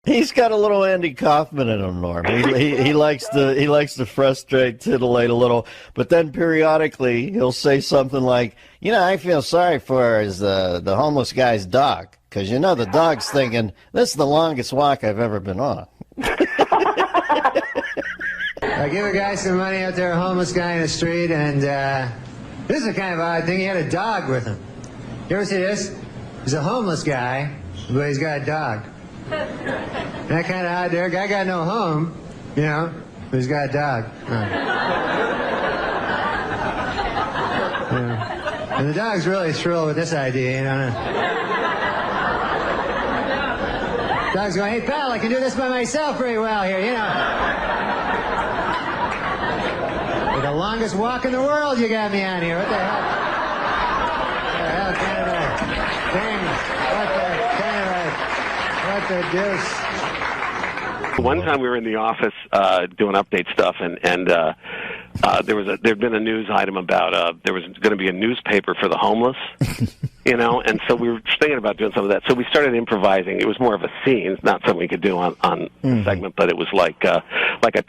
He's got a little Andy Kaufman in him, Norm. He likes to frustrate, titillate a little, but then periodically he'll say something like, I feel sorry for the homeless guy's dog, because the dog's thinking, this is the longest walk I've ever been on. I give a guy some money out there, a homeless guy in the street, and this is a kind of odd thing. He had a dog with him. You ever see this? He's a homeless guy, but he's got a dog. That kind of odd there. Guy got no home, but he's got a dog. And the dog's really thrilled with this idea, Dog's going, hey, pal, I can do this by myself pretty well here, The longest walk in the world you got me on here. What the hell? What the hell kind of a thing? What the deuce? One time we were in the office doing update stuff, and there'd been a news item about there was going to be a newspaper for the homeless, and so we were thinking about doing some of that. So we started improvising. It was more of a scene, not something we could do on the segment, but it was like a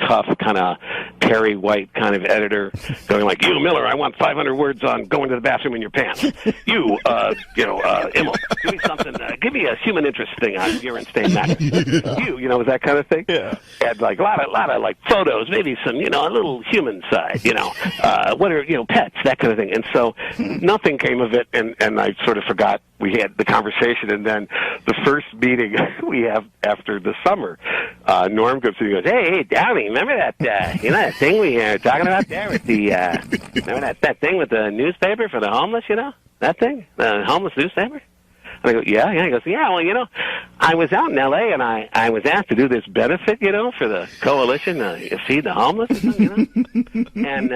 tough kind of Perry White kind of editor going like, you, Miller, I want 500 words on going to the bathroom in your pants. You, Immel, give me something, give me a human interest thing on urine stain matter. You, was that kind of thing? Yeah. Had like a lot of like photos, maybe some, a little human side, what are, pets, that kind of thing. And so nothing came of it, and I sort of forgot we had the conversation. And then the first meeting we have after the summer, Norm comes in and goes, hey, Downey, remember that, that thing we were talking about there with the, remember that thing with the newspaper for the homeless, that thing, the homeless newspaper? And I go, yeah. He goes, yeah, well, I was out in L.A. and I was asked to do this benefit, for the coalition to feed the homeless, and and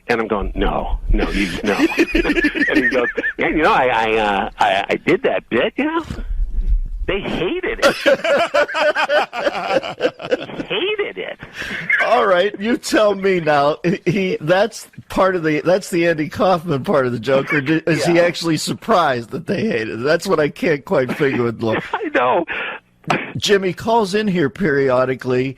I'm going, no. And he goes, yeah, I did that bit, They hated it. Hated it. All right, you tell me now. That's the Andy Kaufman part of the joke, or is he actually surprised that they hated it? That's what I can't quite figure with Lord. I know. Jimmy calls in here periodically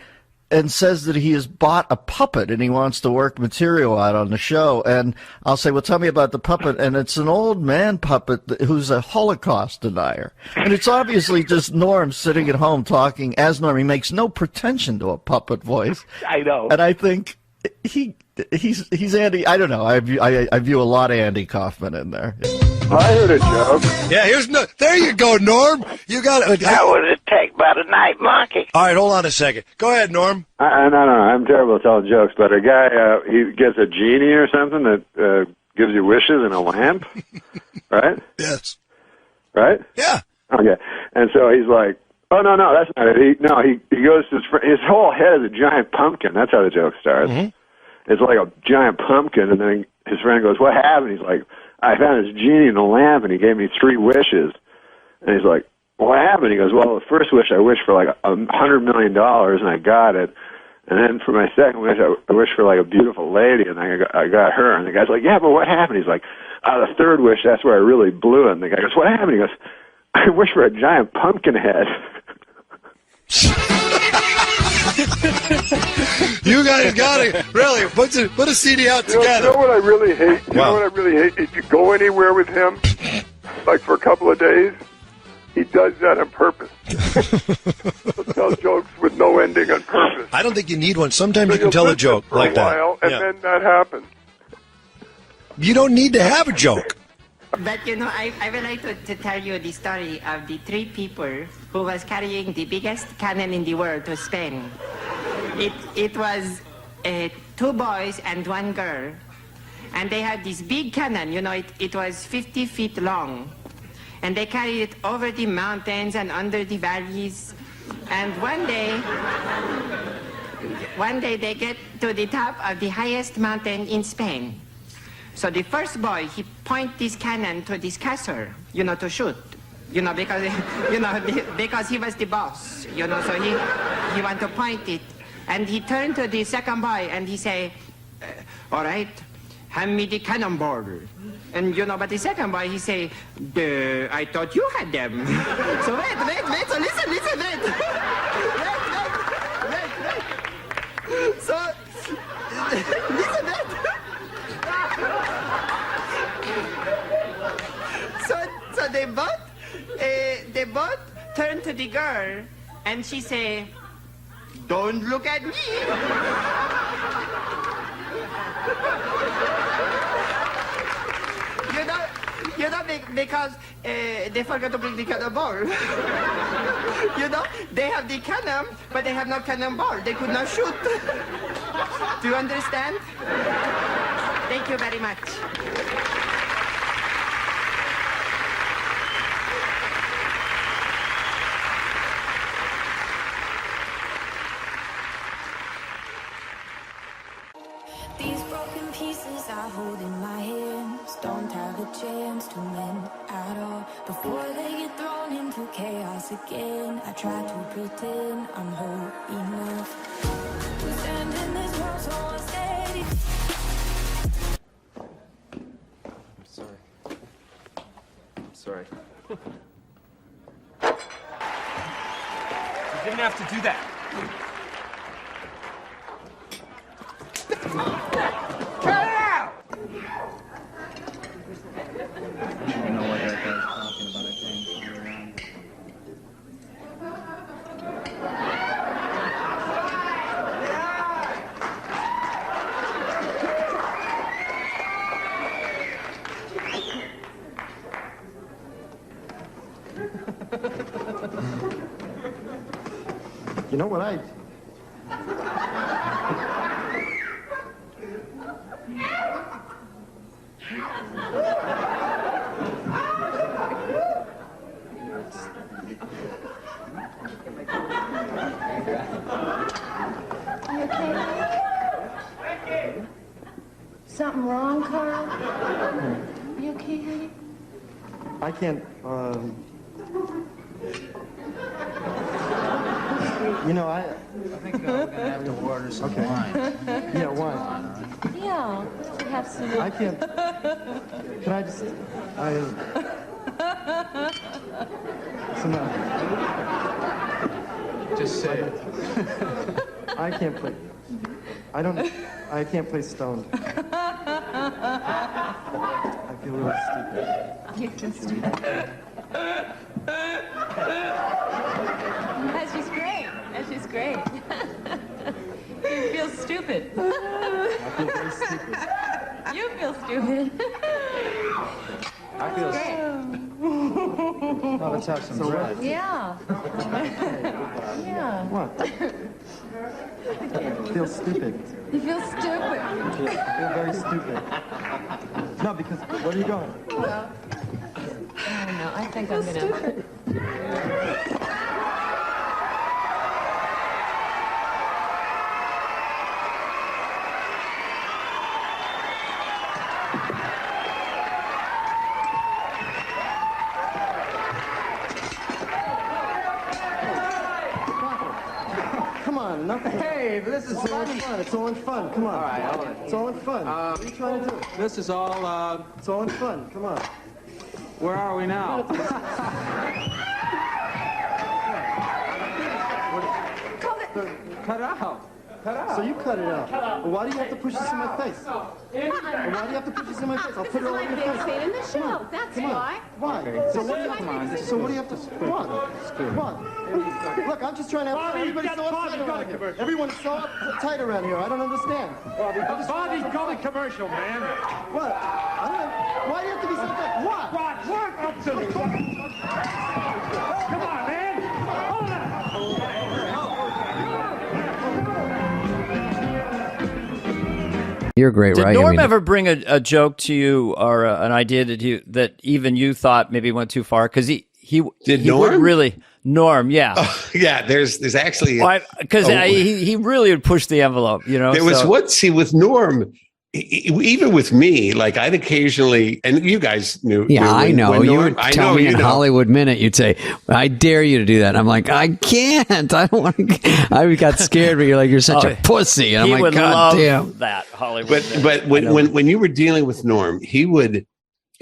and says that he has bought a puppet and he wants to work material out on the show. And I'll say, well, tell me about the puppet. And it's an old man puppet who's a Holocaust denier. And it's obviously just Norm sitting at home talking as Norm. He makes no pretension to a puppet voice. I know. And I think he's Andy. I don't know. I view a lot of Andy Kaufman in there. I heard a joke. Yeah, there you go, Norm. You got it. How would it take about a night monkey? All right, hold on a second. Go ahead, Norm. No, I'm terrible at telling jokes, but a guy, he gets a genie or something that gives you wishes in a lamp, right? Yes. Right? Yeah. Okay. And so he's like, oh, no, that's not it. He goes to his whole head is a giant pumpkin. That's how the joke starts. Mm-hmm. It's like a giant pumpkin, and then his friend goes, what happened? He's like, I found this genie in a lamp, and he gave me 3 wishes. And he's like, what happened? He goes, well, the first wish I wished for like $100 million, and I got it. And then for my second wish, I wished for like a beautiful lady, and I got her. And the guy's like, yeah, but what happened? He's like, the third wish, that's where I really blew it. And the guy goes, what happened? He goes, I wished for a giant pumpkin head. You guys got it. Really, put a CD out together. You know what I really hate? You know what I really hate? If you go anywhere with him, like for a couple of days, he does that on purpose. He'll tell jokes with no ending on purpose. I don't think you need one. Sometimes you can tell a joke like that. And then that happens. You don't need to have a joke. But I would like to tell you the story of the 3 people who was carrying the biggest cannon in the world to Spain. It was 2 boys and 1 girl, and they had this big cannon. It was 50 feet long, and they carried it over the mountains and under the valleys. And one day they get to the top of the highest mountain in Spain. So the first boy, he point this cannon to this castle, to shoot, because he was the boss, so he want to point it. And he turned to the second boy and he say, all right, hand me the cannonball. And, but the second boy, he say, I thought you had them. So wait, so listen, wait. the girl, and she say, "Don't look at me." Because they forgot to bring the cannonball. They have the cannon, but they have no cannonball. They could not shoot. Do you understand? Thank you very much. These broken pieces I hold in my hands don't have a chance to mend at all. Before they get thrown into chaos again, I try to pretend I'm whole enough. We stand in this world so unsteady. I'm sorry. You didn't have to do that. Cut it out! I don't know what that guy's talking about. I can't follow around. You know what You okay? Something wrong, Carl? You okay, honey? I can't, you know, I think we're going to have to order some wine. Yeah, wine. Yeah, we have some. I can't, can I just, Just say it. I can't play, I can't play stoned. I feel really stupid. You feel stupid. That's just great. That's just great. You feel stupid. I feel very stupid. You feel stupid. I feel Great. Oh, let's have some bread. Yeah. Yeah. What? I feel stupid. You feel stupid. I feel very stupid. No, because, where are you going? Well, I don't know. I think I'm gonna. Come on, nothing. Hey, this is It's all in fun. It's all in fun. Come on. All right. It's all in fun. What are you trying to do? This is all, It's all in fun. Come on. where are we now? Cut out. So you cut it out. Well, why do you have to push this in my face? Well, why do you have to push this in my face? I'll put it all in your face. in the show. That's Come on. why. Why? So what do you have to? So what do you have to? What? What? Look, I'm just trying to have fun. Everybody's so upset around here. Everyone's so uptight around here. I don't understand. Bobby, call the commercial, man. What? I don't know. Why do you have to be so upset? What? What up to me? Come on, man. Hold on. You're great, Did right? Norm ever bring a joke to you or an idea that even you thought maybe went too far? Because he Did he Norm? would really Norm, yeah, Yeah, there's actually because he really would push the envelope, you know. there was what see with Norm, even with me, like I'd occasionally, and you guys knew. Yeah, I know. when You Norm- would I tell know, me you in know. Hollywood Minute, you'd say, I dare you to do that. And I'm like, I can't. I don't want to. I got scared, but you're like, you're such a pussy. And he I'm like, would God love damn. that Hollywood. But when you were dealing with Norm, he would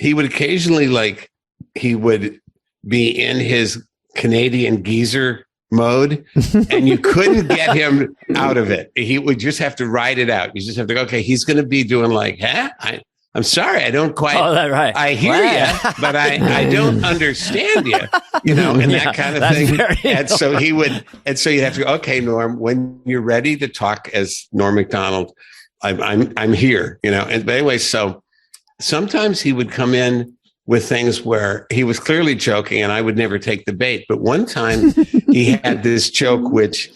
occasionally he would be in his Canadian geezer mode, and you couldn't get him out of it. He would just have to ride it out. You just have to go, okay, he's going to be doing like, huh? I'm sorry, I don't quite. Oh, that's right. I hear you, but I don't understand you. And that kind of thing. And so you'd have to go, okay, Norm, when you're ready to talk as Norm Macdonald, I'm here. And but anyway, so sometimes he would come in with things where he was clearly joking, and I would never take the bait. But one time he had this joke, which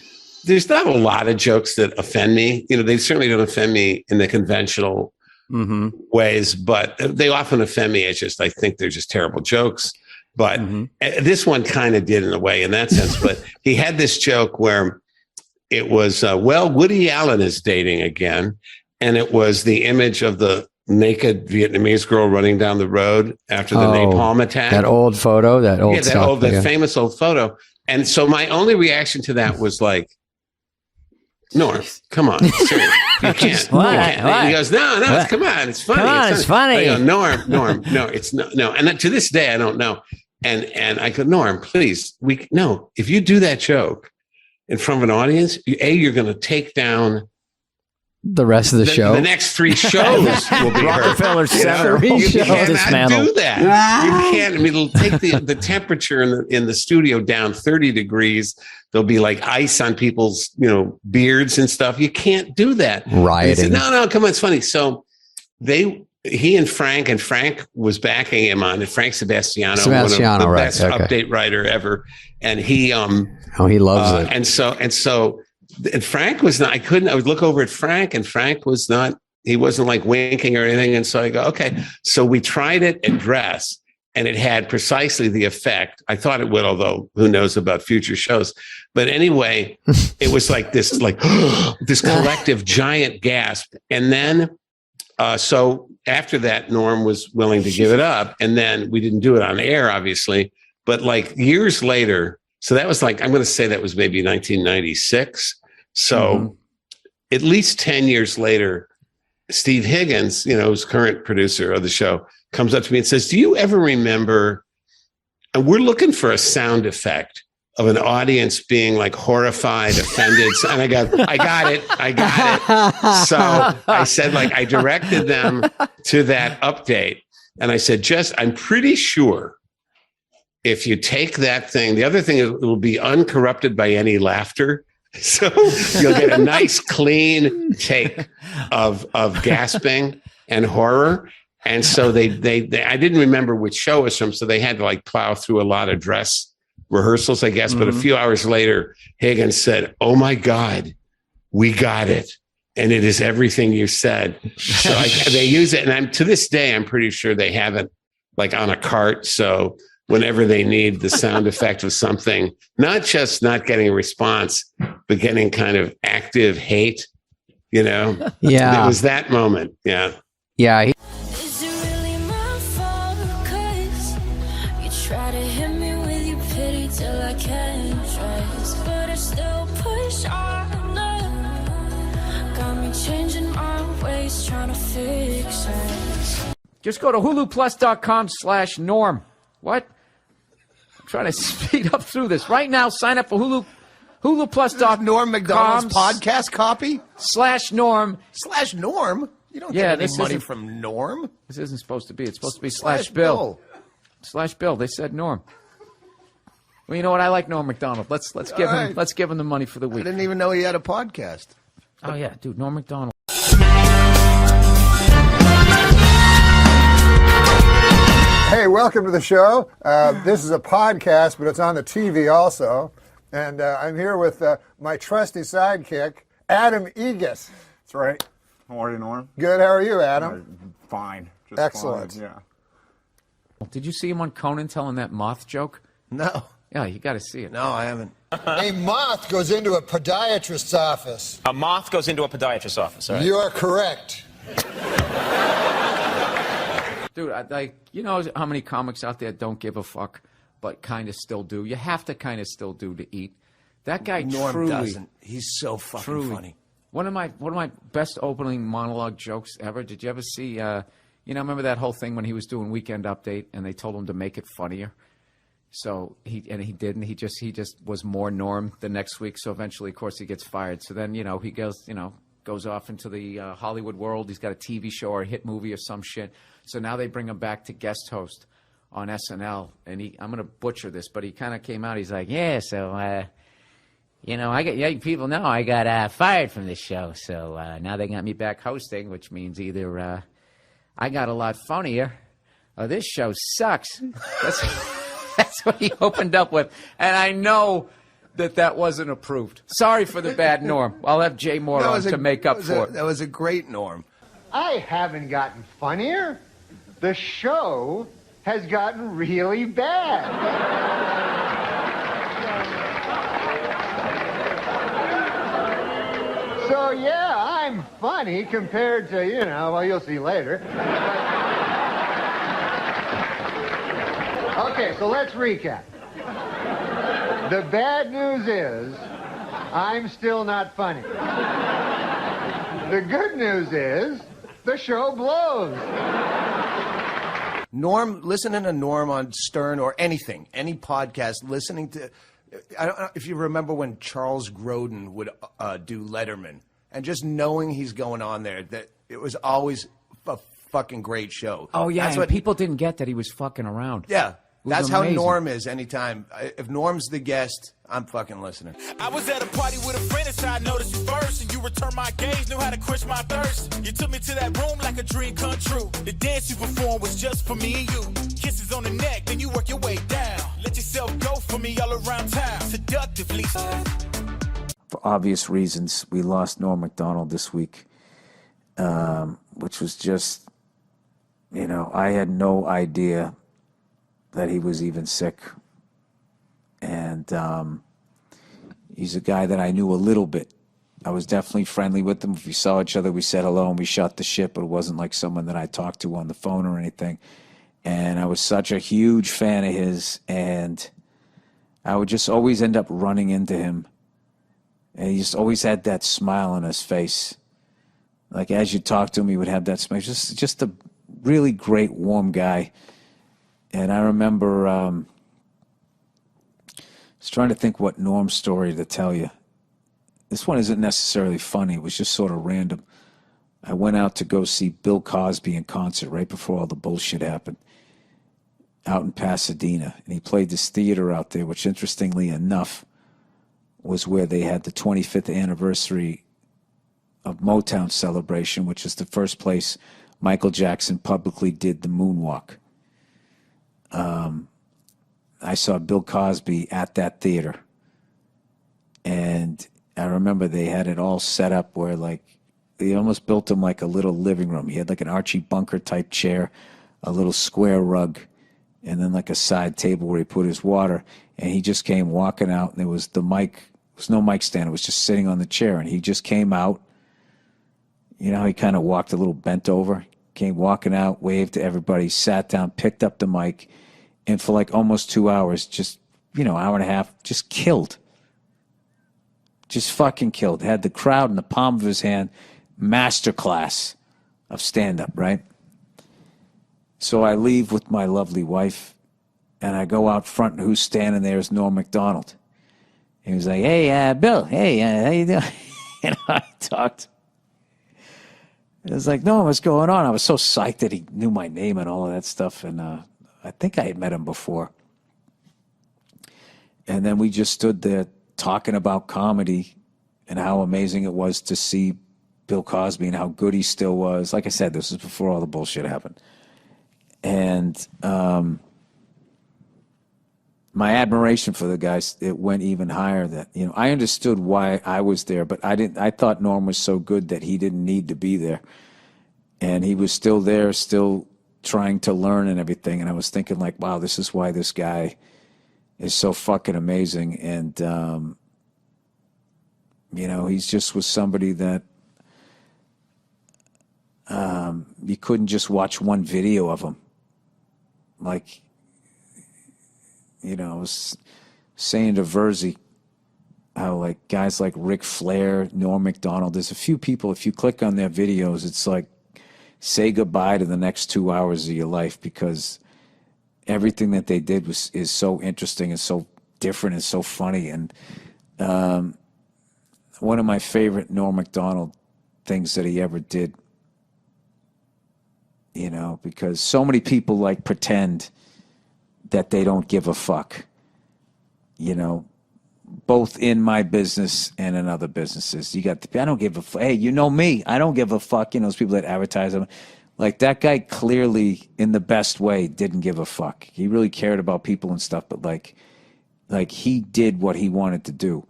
there's not a lot of jokes that offend me. They certainly don't offend me in the conventional ways, but they often offend me. It's just, I think they're just terrible jokes. But this one kind of did in a way in that sense. But he had this joke where it was, Woody Allen is dating again. And it was the image of the naked Vietnamese girl running down the road after the napalm attack. That old photo, that famous old photo. And so my only reaction to that was like, Norm, come on, seriously, you can't. What? He goes, no, come on, it's funny. Come on, it's funny. I go, Norm, no, it's no. And to this day, I don't know. And I go, Norm, please, if you do that joke in front of an audience, you're going to take down the rest of the show. The next 3 shows will be Rockefeller Center. You cannot do that. You can't. I mean, it'll take the temperature in the studio down 30 degrees. There'll be like ice on people's, beards and stuff. You can't do that. Rioting. No, come on, it's funny. So he and Frank was backing him on it. Frank Sebastiano, one of the best update writer ever, and he he loves it. And Frank was not. I would look over at Frank, and Frank was not. He wasn't like winking or anything. And so I go, okay. So we tried it at Dress, and it had precisely the effect I thought it would. Although who knows about future shows? But anyway, it was like this, this collective giant gasp. And then, so after that, Norm was willing to give it up, and then we didn't do it on air, obviously. But like years later, so that was like, I'm going to say that was maybe 1996. So at least 10 years later, Steve Higgins, who's current producer of the show, comes up to me and says, do you ever remember, and we're looking for a sound effect of an audience being like horrified, offended. And I got it. So I said, I directed them to that update. And I said, I'm pretty sure if you take that thing, the other thing is it will be uncorrupted by any laughter. So you'll get a nice clean take of gasping and horror. And so they I didn't remember which show it was from, so they had to plow through a lot of dress rehearsals, I guess. But a few hours later, Higgins said, "Oh my God, we got it. And it is everything you said." So they use it. And to this day, I'm pretty sure they have it on a cart. So whenever they need the sound effect of something, not just not getting a response, but getting kind of active hate, Yeah. It was that moment. Yeah. Yeah. Is it really my fault? 'Cause you try to hit me with your pity till I can't trust, but I still push on. Got me changing my ways, trying to fix it. Just go to huluplus.com/norm. What? I'm trying to speed up through this. Right now, sign up for huluplus.com. Norm Macdonald's podcast copy? /Norm. /Norm? You don't get any money from Norm. This isn't supposed to be. It's supposed to be /Bill. /Bill. They said Norm. Well, you know what? I like Norm Macdonald. Let's give him the money for the week. I didn't even know he had a podcast. Oh yeah, dude, Norm Macdonald. Hey, welcome to the show. This is a podcast, but it's on the TV also. And I'm here with my trusty sidekick, Adam Egas. That's right. How are you, Norm? Good. How are you, Adam? Fine. Just excellent. Fine. Yeah. Did you see him on Conan telling that moth joke? No. Yeah, you got to see it. No, I haven't. A moth goes into a podiatrist's office. A moth goes into a podiatrist's office. Right? You are correct. Dude, you know how many comics out there don't give a fuck, but kind of still do? You have to kind of still do to eat. That guy Norm truly doesn't. He's so fucking funny. One of my best opening monologue jokes ever. Did you ever see? Remember that whole thing when he was doing Weekend Update and they told him to make it funnier. So he didn't. He just was more Norm the next week. So eventually, of course, he gets fired. So then he goes. goes off into the Hollywood world. He's got a TV show or a hit movie or some shit. So now they bring him back to guest host on SNL. And I'm going to butcher this, but he kind of came out. He's like, yeah, so, you know, people know I got fired from this show. So now they got me back hosting, which means either I got a lot funnier or this show sucks. That's what he opened up with. And I know that wasn't approved. Sorry for the bad Norm. I'll have Jay Moore on to make up for it. That was a great Norm. I haven't gotten funnier. The show has gotten really bad. So, yeah, I'm funny compared to, you know, well, you'll see later. Okay, so let's recap. The bad news is I'm still not funny. The good news is the show blows. Norm, listening to Norm on Stern or anything, any podcast, listening to, I don't know if you remember when Charles Grodin would do Letterman, and just knowing he's going on there, that it was always a fucking great show. Oh, yeah, That's and what people didn't get that he was fucking around. Yeah. That's how amazing. Norm is anytime. If Norm's the guest, I'm fucking listening. I was at a party with a friend, and I noticed you first, and you returned my gaze, knew how to quench my thirst. You took me to that room like a dream come true. The dance you performed was just for me and you. Kisses on the neck, then you work your way down. Let yourself go for me all around town, seductively. For obvious reasons, we lost Norm Macdonald this week, which was just, you know, I had no idea that he was even sick. And he's a guy that I knew a little bit. I was definitely friendly with him. If we saw each other, we said hello and we shot the shit, but it wasn't like someone that I talked to on the phone or anything. And I was such a huge fan of his, and I would just always end up running into him. And he just always had that smile on his face. Like as you talk to him, he would have that smile. Just a really great, warm guy. And I remember I was trying to think what Norm's story to tell you. This one isn't necessarily funny. It was just sort of random. I went out to go see Bill Cosby in concert right before all the bullshit happened out in Pasadena. And he played this theater out there, which interestingly enough was where they had the 25th anniversary of Motown celebration, which is the first place Michael Jackson publicly did the moonwalk. I saw Bill Cosby at that theater, and I remember they had it all set up where, like, they almost built him like a little living room. He had like an Archie Bunker type chair, a little square rug, and then like a side table where he put his water. And he just came walking out, and there was the mic. There was no mic stand. It was just sitting on the chair, and he just came out. You know, he kind of walked a little bent over, came walking out, waved to everybody, sat down, picked up the mic. And for like almost 2 hours, just, you know, hour and a half, just killed. Just fucking killed. Had the crowd in the palm of his hand. Masterclass of stand-up, right? So I leave with my lovely wife, and I go out front, and who's standing there is Norm Macdonald. He was like, hey, Bill, hey, how you doing? And I talked. It was like, no, what's going on? I was so psyched that he knew my name and all of that stuff, and I think I had met him before. And then we just stood there talking about comedy and how amazing it was to see Bill Cosby and how good he still was. Like I said, this was before all the bullshit happened. And my admiration for the guys, it went even higher. That, you know, I understood why I was there, but I thought Norm was so good that he didn't need to be there. And he was still there, still trying to learn and everything. And I was thinking, like, wow, this is why this guy is so fucking amazing. And, you know, he's just was somebody that you couldn't just watch one video of him. Like, you know, I was saying to Verzi how, like, guys like Ric Flair, Norm Macdonald, there's a few people, if you click on their videos, it's like, say goodbye to the next 2 hours of your life, because everything that they did is so interesting and so different and so funny. And one of my favorite Norm Macdonald things that he ever did. You know, because so many people like pretend that they don't give a fuck. You know, both in my business and in other businesses. You got I don't give a fuck. Hey, you know me. I don't give a fuck. You know, those people that advertise them. Like, that guy clearly, in the best way, didn't give a fuck. He really cared about people and stuff, but like he did what he wanted to do.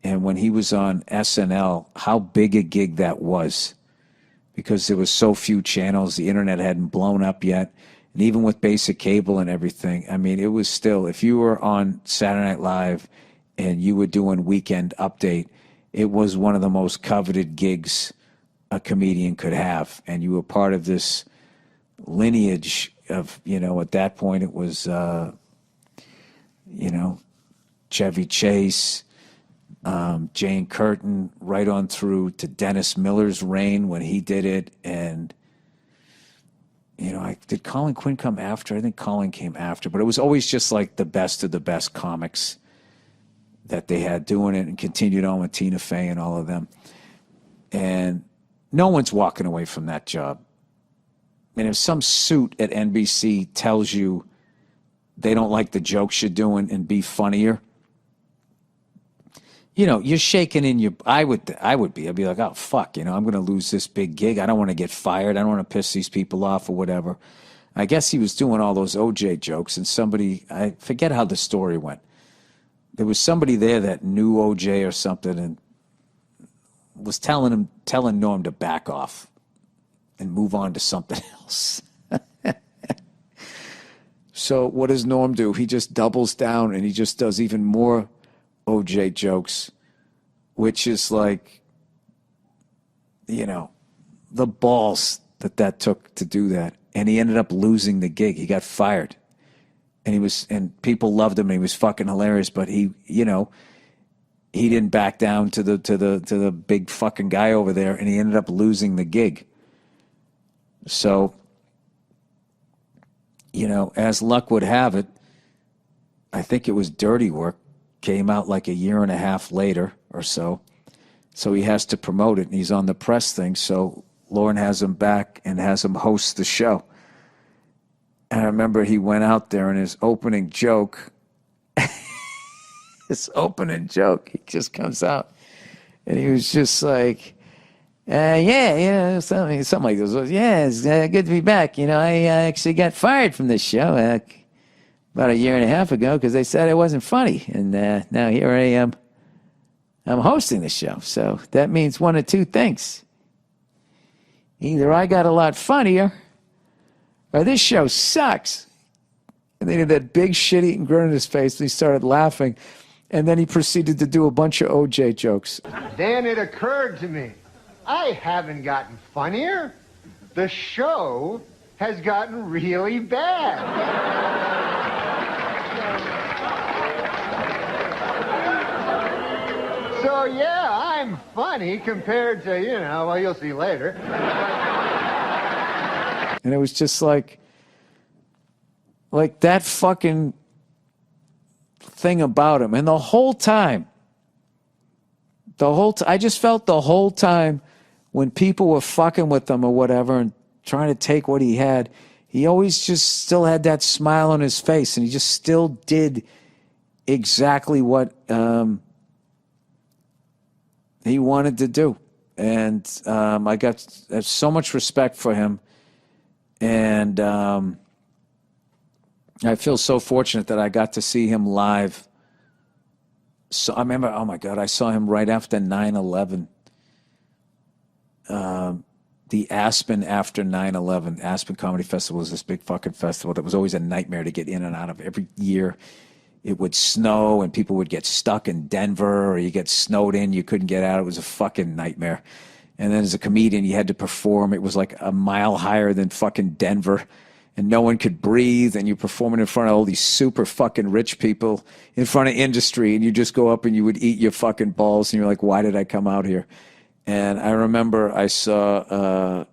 And when he was on SNL, how big a gig that was, because there was so few channels, the internet hadn't blown up yet, and even with basic cable and everything, I mean, it was still, if you were on Saturday Night Live and you were doing Weekend Update, it was one of the most coveted gigs a comedian could have, and you were part of this lineage of, you know, at that point it was, you know, Chevy Chase, Jane Curtin, right on through to Dennis Miller's reign when he did it. And, you know, did Colin Quinn come after? I think Colin came after, but it was always just like the best of the best comics that they had doing it, and continued on with Tina Fey and all of them. And no one's walking away from that job. And if some suit at NBC tells you they don't like the jokes you're doing and be funnier, you know, you're shaking in your, I'd be like, oh, fuck, you know, I'm going to lose this big gig. I don't want to get fired. I don't want to piss these people off or whatever. I guess he was doing all those OJ jokes, and somebody, I forget how the story went. There was somebody there that knew OJ or something and was telling Norm to back off and move on to something else. So what does Norm do? He just doubles down and he just does even more OJ jokes, which is like, you know, the balls that took to do that. And he ended up losing the gig. He got fired. And people loved him, and he was fucking hilarious, but he, you know, he didn't back down to the big fucking guy over there, and he ended up losing the gig. So, you know, as luck would have it, I think it was Dirty Work, came out like a year and a half later or so. So he has to promote it, and he's on the press thing. So Lauren has him back and has him host the show. And I remember he went out there, and his opening joke, he just comes out. And he was just like, yeah, you know, something like this. Yeah, it's good to be back. You know, I actually got fired from this show about a year and a half ago because they said I wasn't funny. And now here I am. I'm hosting the show. So that means one of two things. Either I got a lot funnier or this show sucks. And then he had that big shit-eating grin on his face, and he started laughing. And then he proceeded to do a bunch of OJ jokes. Then it occurred to me, I haven't gotten funnier. The show has gotten really bad. So, yeah, I'm funny compared to, you know, well, you'll see later. And it was just like that fucking thing about him. And the whole time, I just felt the whole time when people were fucking with him or whatever and trying to take what he had, he always just still had that smile on his face, and he just still did exactly what he wanted to do. And I got so much respect for him. And I feel so fortunate that I got to see him live. So I remember, oh my God, I saw him right after 9/11. The Aspen after 9/11. Aspen Comedy Festival was this big fucking festival that was always a nightmare to get in and out of. Every year it would snow and people would get stuck in Denver, or you get snowed in, you couldn't get out. It was a fucking nightmare. And then as a comedian, you had to perform. It was like a mile higher than fucking Denver. And no one could breathe. And you're performing in front of all these super fucking rich people in front of industry. And you just go up and you would eat your fucking balls. And you're like, why did I come out here? And I remember I saw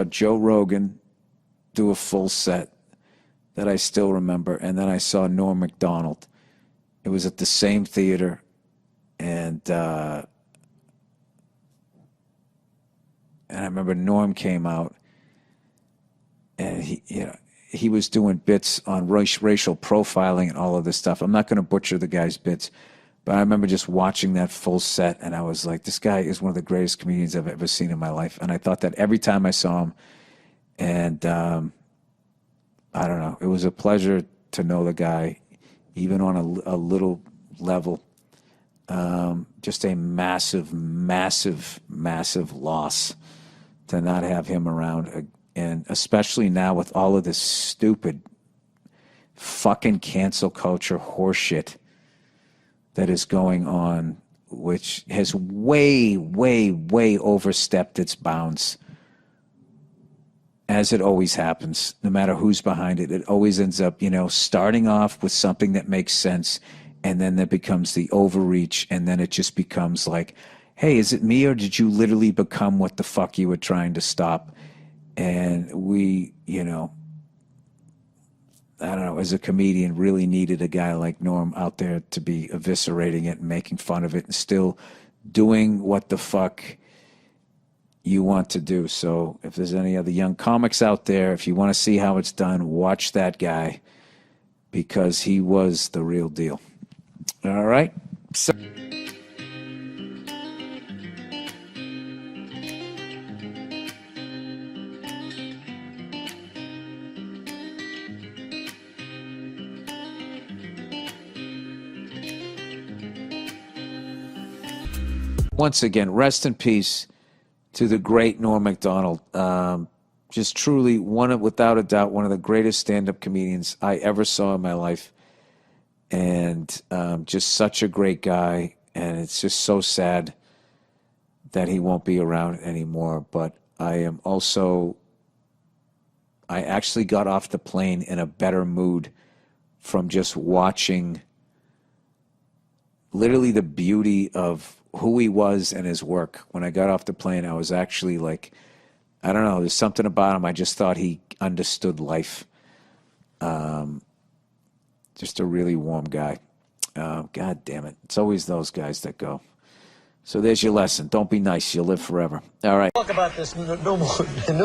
Joe Rogan do a full set that I still remember. And then I saw Norm Macdonald. It was at the same theater. And and I remember Norm came out, and he was doing bits on racial profiling and all of this stuff. I'm not going to butcher the guy's bits, but I remember just watching that full set, and I was like, this guy is one of the greatest comedians I've ever seen in my life. And I thought that every time I saw him, and I don't know, it was a pleasure to know the guy, even on a little level. Just a massive, massive, massive loss to not have him around. And especially now with all of this stupid fucking cancel culture horseshit that is going on, which has way, way, way overstepped its bounds. As it always happens, no matter who's behind it, it always ends up, starting off with something that makes sense, and then there becomes the overreach, and then it just becomes like, hey, is it me, or did you literally become what the fuck you were trying to stop? And we, I don't know, as a comedian, really needed a guy like Norm out there to be eviscerating it and making fun of it and still doing what the fuck you want to do. So if there's any other young comics out there, if you want to see how it's done, watch that guy, because he was the real deal. All right? So once again, rest in peace to the great Norm Macdonald. Just truly, without a doubt, one of the greatest stand-up comedians I ever saw in my life. And just such a great guy. And it's just so sad that he won't be around anymore. But I actually got off the plane in a better mood from just watching literally the beauty of who he was and his work. When I got off the plane, I was actually like, I don't know, there's something about him. I just thought he understood life. Just a really warm guy. God damn it. It's always those guys that go. So there's your lesson. Don't be nice. You'll live forever. All right. Talk about this new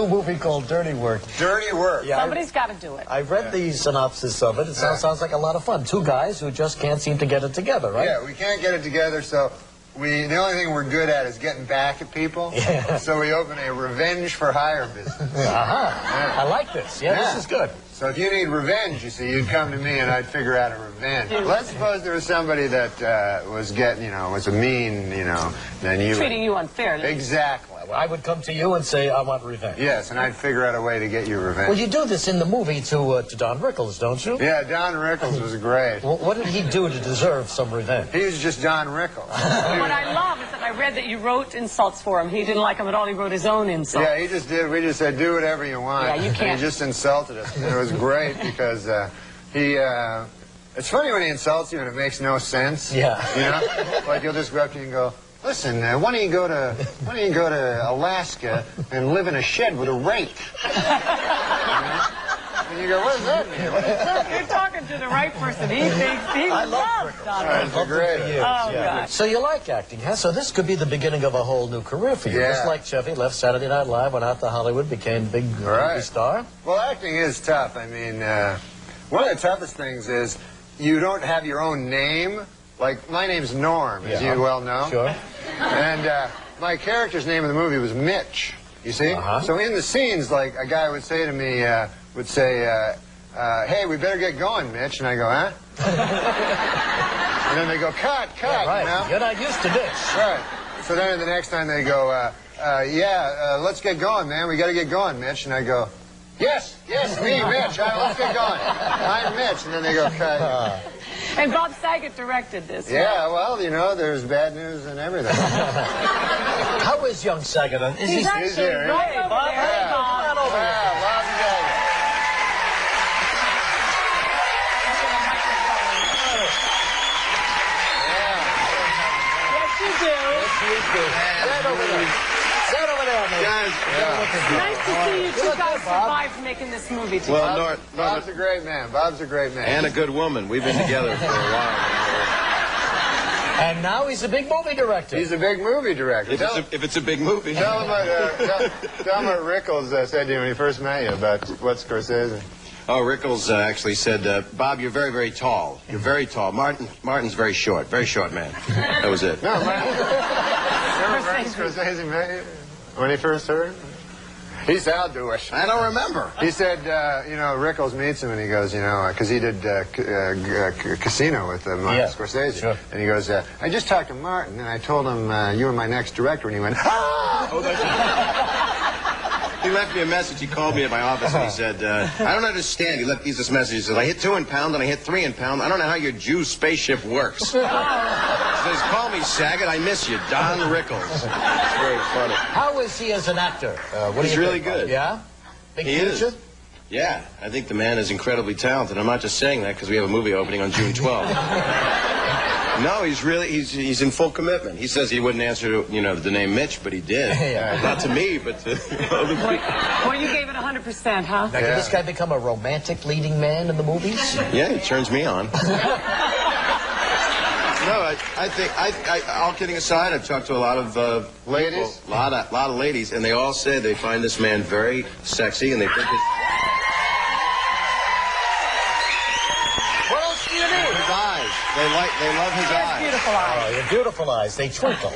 movie called Dirty Work. Dirty Work. Yeah, Somebody's got to do it. I read the synopsis of it. It sounds like a lot of fun. Two guys who just can't seem to get it together, right? Yeah, we can't get it together, so the only thing we're good at is getting back at people. Yeah. So we open a revenge for hire business. Yeah. I like this. Yeah, this is good. So if you need revenge, you see, you'd come to me and I'd figure out a revenge. Let's suppose there was somebody that was getting, was a mean, then you... Treating you unfairly. Exactly. I would come to you and say, I want revenge. Yes, and I'd figure out a way to get you revenge. Well, you do this in the movie to Don Rickles, don't you? Yeah, Don Rickles was great. Well, what did he do to deserve some revenge? He was just Don Rickles. What I love is that I read that you wrote insults for him. He didn't like them at all. He wrote his own insults. Yeah, he just did. We just said, do whatever you want. Yeah, you can't. And he just insulted us. And it was great because it's funny when he insults you and it makes no sense. Yeah. Like he'll just go up to you and go, listen, why don't you go to Alaska and live in a shed with a rake? And you go, what does that mean? You're talking to the right person. He thinks he loves Don Rickles. Great. Oh, God. So you like acting, huh? So this could be the beginning of a whole new career for you. Yeah. Just like Chevy left Saturday Night Live, went out to Hollywood, became a big movie star. Well, acting is tough. I mean, one of the toughest things is you don't have your own name. Like, my name's Norm, as you well know. Sure. And my character's name in the movie was Mitch, you see? So in the scenes, like, a guy would say to me, hey, we better get going, Mitch. And I go, huh? And then they go, cut, Yeah, right. you know? You're not used to this. Right. So then the next time they go, let's get going, man. We got to get going, Mitch. And I go, yes, me, Mitch. Let's get going. I'm Mitch. And then they go, cut. And Bob Saget directed this. Yeah, well, there's bad news and everything. How is young Saget? He's actually right over Bob? there. Hey, Bob. Come on over here. Bob Saget. Yes, you do. Right over there. Right over there, man. Nice to see you two guys survived making this movie together. Well, Bob's a great man. Bob's a great man. And a good woman. We've been together for a while. And now he's a big movie director. He's a big movie director. If it's a big movie. Tell him what Rickles said to you when he first met you about what Scorsese. Oh, Rickles actually said, Bob, you're very, very tall. You're very tall. Martin's very short man. That was it. No, Martin Scorsese met you when he first heard? He said, I'll do it. I don't remember. He said, Rickles meets him and he goes, because he did Casino with Martin Scorsese. Sure. And he goes, I just talked to Martin and I told him you were my next director. And he went, ah! Oh, that's He left me a message. He called me at my office and he said, I don't understand. He left me this message. He says, I hit 2 in pound and I hit 3 in pound. I don't know how your Jew spaceship works. He says, call me Saget. I miss you. Don Rickles. It's very funny. How is he as an actor? He's really good. Yeah? Big he future? is. Yeah, I think the man is incredibly talented. I'm not just saying that because we have a movie opening on June 12th. No, he's in full commitment. He says he wouldn't answer to, the name Mitch, but he did. Yeah. Not to me, but to other people. Well, you gave it 100%, huh? Now, can this guy become a romantic leading man in the movies? Yeah, he turns me on. No, I think, all kidding aside, I've talked to a lot of ladies, a lot of ladies, and they all said they find this man very sexy, and they think his... What else do you need? His eyes. They love his eyes. Beautiful eyes. Oh, your beautiful eyes. They twinkle.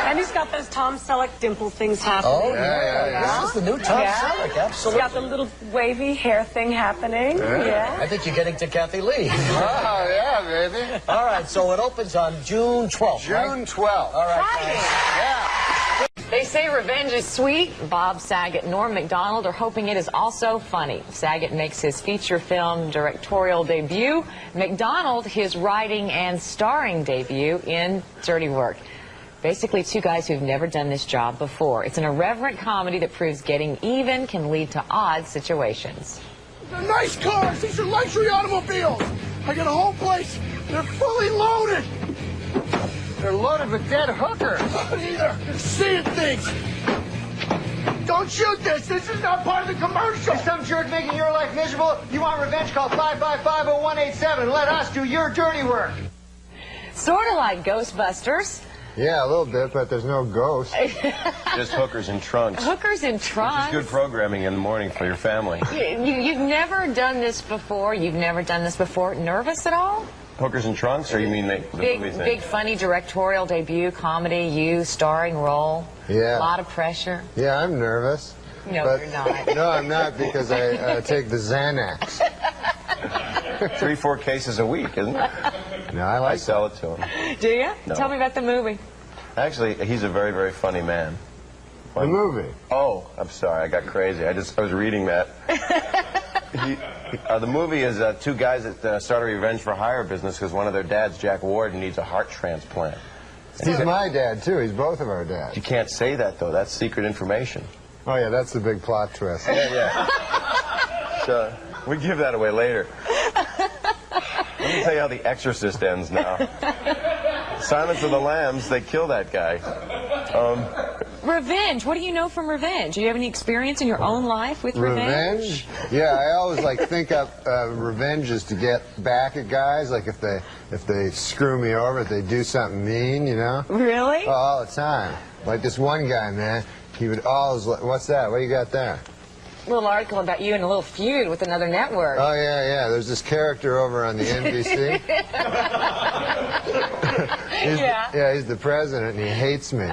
And he's got those Tom Selleck dimple things happening. Oh, yeah. This is the new Tom Selleck, absolutely. He's got the little wavy hair thing happening. Yeah. I think you're getting to Kathy Lee. Oh, yeah, baby. All right, so it opens on June 12th. June 12th. All right. Yeah. They say revenge is sweet. Bob Saget and Norm Macdonald are hoping it is also funny. Saget makes his feature film directorial debut. Macdonald his writing and starring debut in Dirty Work. Basically, two guys who've never done this job before. It's an irreverent comedy that proves getting even can lead to odd situations. They're nice cars. These are luxury automobiles. I got a whole place. They're fully loaded. They're loaded with dead hookers. They're seeing things. Don't shoot this. This is not part of the commercial. Is some jerk making your life miserable? You want revenge? Call 555-0187 and let us do your dirty work. Sort of like Ghostbusters. Yeah, a little bit, but there's no ghost. Just hookers and trunks. Hookers and trunks. Which is good programming in the morning for your family. You've never done this before. You've never done this before. Nervous at all? Hookers and trunks, or you mean the movie thing? Big, funny directorial debut, comedy, you, starring role. Yeah. A lot of pressure. Yeah, I'm nervous. No, but you're not. No, I'm not because I take the Xanax. 3-4 cases a week, isn't it? No, I sell it to him. Do you? No. Tell me about the movie. Actually, he's a very, very funny man. The movie? Oh, I'm sorry, I got crazy. I was reading that. The movie is two guys that start a revenge for hire business because one of their dads, Jack Ward, needs a heart transplant. He's my dad, too. He's both of our dads. You can't say that, though. That's secret information. Oh, yeah, that's the big plot twist. Yeah. So, we give that away later. Let me tell you how The Exorcist ends now. Silence of the Lambs, they kill that guy. Revenge. What do you know from revenge? Do you have any experience in your own life with revenge? Yeah, I always think up revenge is to get back at guys. Like if they screw me over, if they do something mean, Really? Oh, all the time. Like this one guy, man. He would always. What's that? What you got there? A little article about you in a little feud with another network. Oh, yeah. There's this character over on the NBC. He's the president, and he hates me.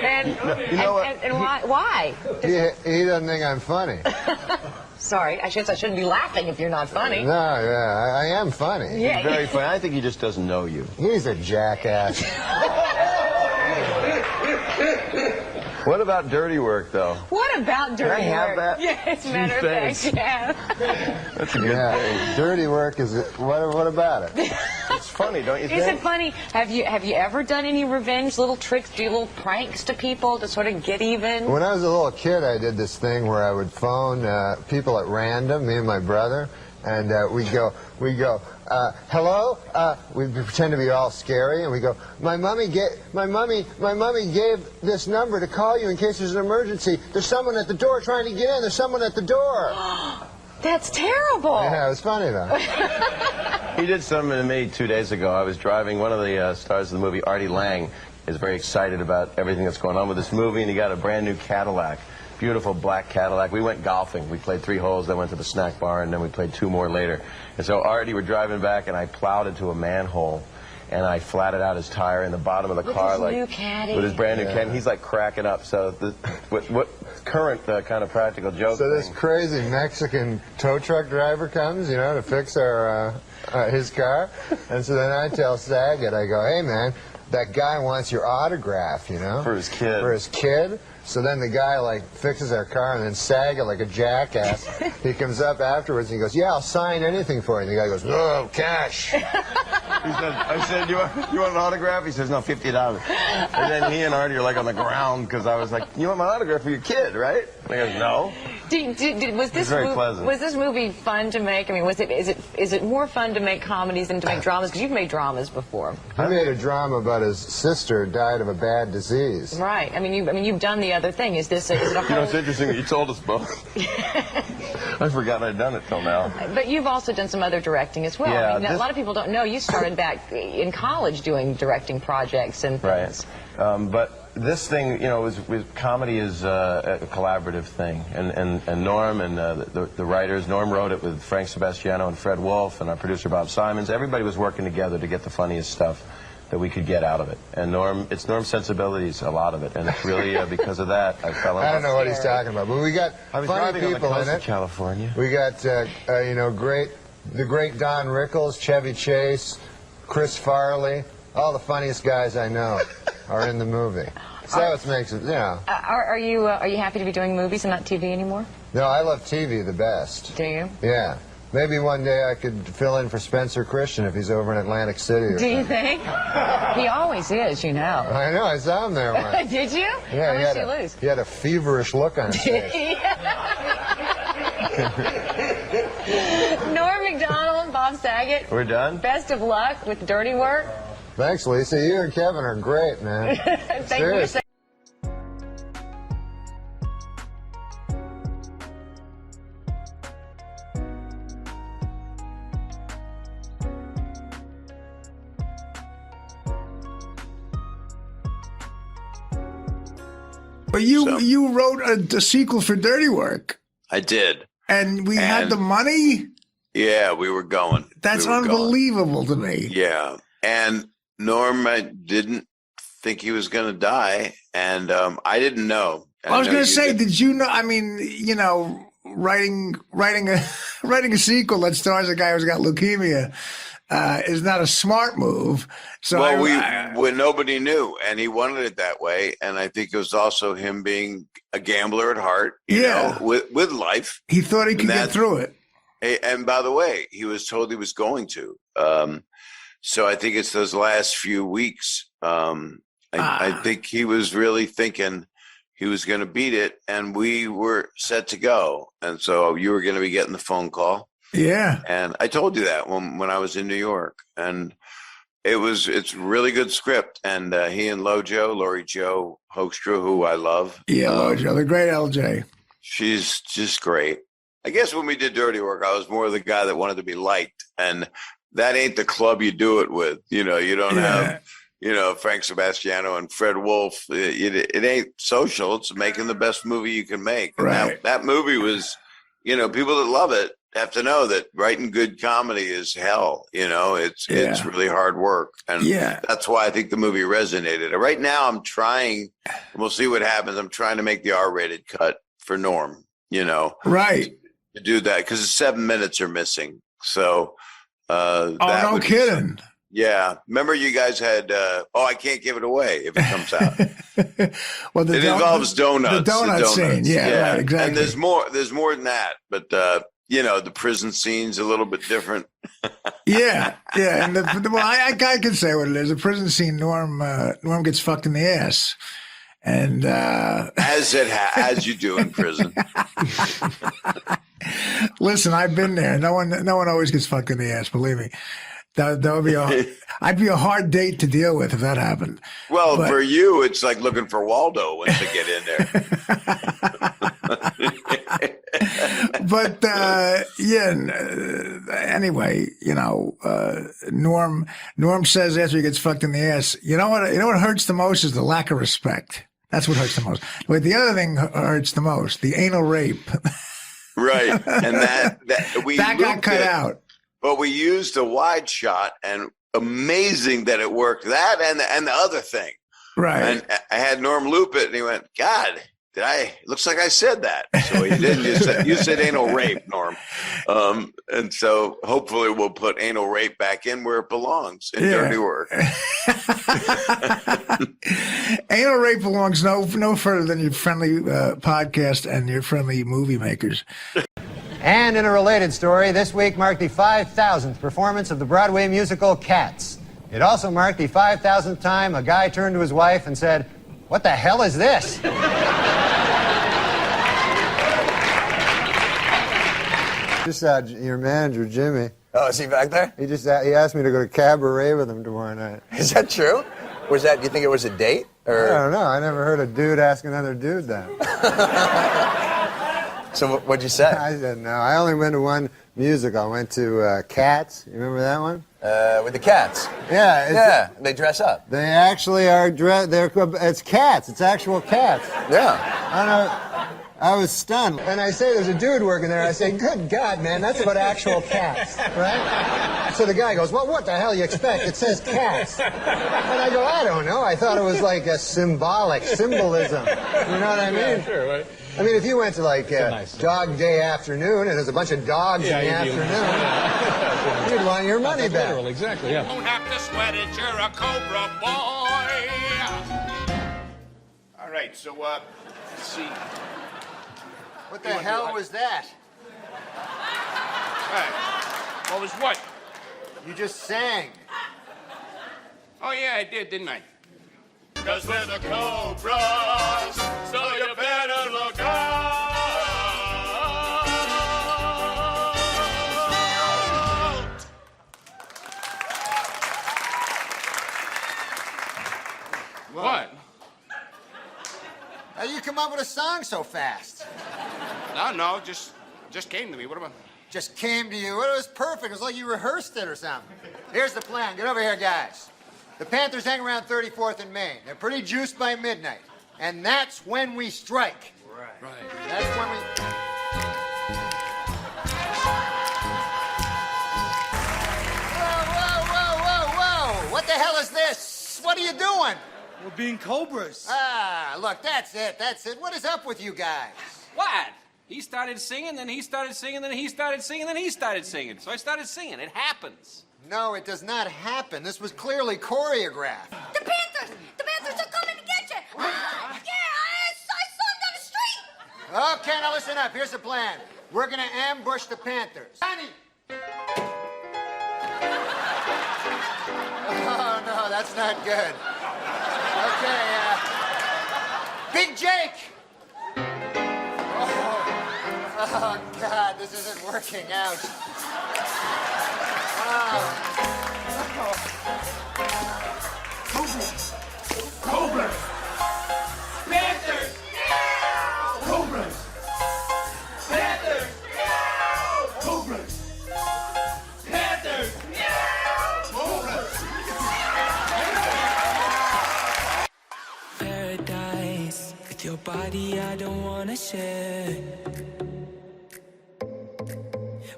And why? He doesn't think I'm funny. Sorry, I shouldn't be laughing if you're not funny. No, I am funny. Yeah. He's very funny. I think he just doesn't know you. He's a jackass. What about Dirty Work, though? What about Dirty Work? Can I have that? Yes, matter of fact, yeah. That's a good thing. Dirty Work is what about it? It's funny, don't you think? Is it funny? Have you ever done any revenge, little tricks, do little pranks to people to sort of get even? When I was a little kid, I did this thing where I would phone people at random, me and my brother, and we'd go, hello? We pretend to be all scary, and we go, my mommy gave this number to call you in case there's an emergency. There's someone at the door trying to get in. There's someone at the door. That's terrible. Yeah, it was funny though. He did something to me 2 days ago. I was driving. One of the stars of the movie, Artie Lang, is very excited about everything that's going on with this movie, and he got a brand new Cadillac. Beautiful black Cadillac. We went golfing. We played 3 holes, then went to the snack bar, and then we played 2 more later. And so Artie, we're driving back, and I plowed into a manhole, and I flatted out his tire in the bottom of the car, with his new caddy. with his brand new caddy. And he's like cracking up. So what current kind of practical joke? So this crazy Mexican tow truck driver comes, to fix his car, and so then I tell Saget, I go, hey man, that guy wants your autograph, For his kid. For his kid. So then the guy fixes our car, and then Saget, like a jackass, he comes up afterwards and he goes, yeah, I'll sign anything for you. And the guy goes, no, cash. I said, you want an autograph? He says, no, $50. And then he and Artie are like on the ground because I was like, you want my autograph for your kid, right? And he goes, no. Was this movie fun to make? I mean, is it more fun to make comedies than to make dramas? Because you've made dramas before. I made a drama about his sister died of a bad disease. Right. I mean, you've done the other thing. Is it a whole... it's interesting that you told us both. I forgot I'd done it till now. But you've also done some other directing as well. Yeah, I mean, a lot of people don't know you started back in college doing directing projects and things. Right. But this thing, comedy is a collaborative thing. And Norm and the writers, Norm wrote it with Frank Sebastiano and Fred Wolf and our producer Bob Simons. Everybody was working together to get the funniest stuff that we could get out of it. And it's Norm's sensibilities, a lot of it. And it's really because of that I fell in love. I don't know what he's talking about, but we got funny people in it. California. We got, the great Don Rickles, Chevy Chase, Chris Farley, all the funniest guys I know are in the movie. So that's what makes it, Are you happy to be doing movies and not TV anymore? No, I love TV the best. Do you? Yeah. Maybe one day I could fill in for Spencer Christian if he's over in Atlantic City. Do you think? He always is, I know, I saw him there once. Did you? Yeah, How much did you lose? He had a feverish look on his face. Norm Macdonald, Bob Saget. We're done? Best of luck with Dirty Work. Thanks, Lisa. You and Kevin are great, man. Thank you. But you wrote a sequel for Dirty Work. I did. And we had the money? Yeah, we were going. That's unbelievable to me. Yeah. And Norm, I didn't think he was going to die. And I didn't know. And I was going to say, did you know, I mean, writing a sequel that stars a guy who's got leukemia is not a smart move. So when nobody knew, and he wanted it that way, and I think it was also him being a gambler at heart, you know, with life. He thought he could get through it. And by the way, he was told he was going to. So I think it's those last few weeks. I think he was really thinking he was going to beat it, and we were set to go. And so you were going to be getting the phone call. Yeah. And I told you that when I was in New York, and it's really good script. And he and Laurie Jo Hoekstra, who I love. Yeah, Lojo, the great LJ. She's just great. I guess when we did Dirty Work, I was more the guy that wanted to be liked, and that ain't the club you do it with. You don't have, Frank Sebastiano and Fred Wolf. It ain't social. It's making the best movie you can make. And right. that movie was, people that love it have to know that writing good comedy is hell. It's really hard work. And that's why I think the movie resonated. Right now I'm trying, and we'll see what happens. I'm trying to make the R-rated cut for Norm, Right. To do that, because the 7 minutes are missing. So, no kidding. Yeah. Remember you guys had, I can't give it away if it comes out. Well, it involves donuts. The donut scene. Yeah, right, exactly. And there's more than that. But, the prison scene's a little bit different. Yeah. And I can say what it is. The prison scene, Norm gets fucked in the ass. And as you do in prison. Listen, I've been there. No one always gets fucked in the ass. Believe me, that would be I'd be a hard date to deal with if that happened. Well, for you, it's like looking for Waldo once they get in there. But anyway, Norm says after he gets fucked in the ass, you know what hurts the most is the lack of respect. That's what hurts the most. But the other thing hurts the most, the anal rape. Right, and that got cut out. But we used a wide shot, and amazing that it worked. That and the other thing. Right. And I had Norm loop it, and he went, God, looks like I said that. So he didn't. You said anal rape, Norm. And so hopefully we'll put anal rape back in where it belongs, in dirty work. Anal rape belongs no further than your friendly podcast and your friendly movie makers. And in a related story, this week marked the 5,000th performance of the Broadway musical Cats. It also marked the 5,000th time a guy turned to his wife and said, "What the hell is this?" Just your manager, Jimmy. Oh, is he back there? He asked me to go to cabaret with him tomorrow night. Is that true? Was that? You think it was a date? Or? I don't know. I never heard a dude ask another dude that. So what'd you say? I said no. I only went to one musical. I went to Cats. You remember that one? With the cats. Yeah. They dress up. They actually are dressed. It's cats. It's actual cats. Yeah. I was stunned. And I say, there's a dude working there. I say, good God, man, that's about actual cats, right? So the guy goes, well, what the hell you expect? It says cats. And I go, I don't know. I thought it was like a symbolism. You know what I mean? Yeah, sure, right. I mean, if you went to like Dog Day Afternoon and there's a bunch of dogs in the afternoon, you'd want your money back. Literal, exactly, yeah. Don't have to sweat it, you're a Cobra boy. All right, so, let's see. What the hell was that? Hey, what was what? You just sang. Oh, yeah, I did, didn't I? 'Cause we're the Cobras, so you better look out. What? How you come up with a song so fast? No, just came to me. What about? Just came to you. Well, it was perfect. It was like you rehearsed it or something. Here's the plan. Get over here, guys. The Panthers hang around 34th and Main. They're pretty juiced by midnight. And that's when we strike. Right. That's when we... Whoa. What the hell is this? What are you doing? We're being Cobras. Look, that's it. What is up with you guys? What? He started singing, then he started singing, then he started singing, then he started singing. So I started singing. It happens. No, it does not happen. This was clearly choreographed. The Panthers are coming to get you. I saw them down the street. Okay, now listen up. Here's the plan. We're going to ambush the Panthers. Honey! Oh, no, that's not good. Okay, Big Jake! Oh, God, this isn't working out. Cobras! Panthers! Cobras! Panthers! Cobras! Panthers! Cobras! Paradise with your body, I don't wanna share.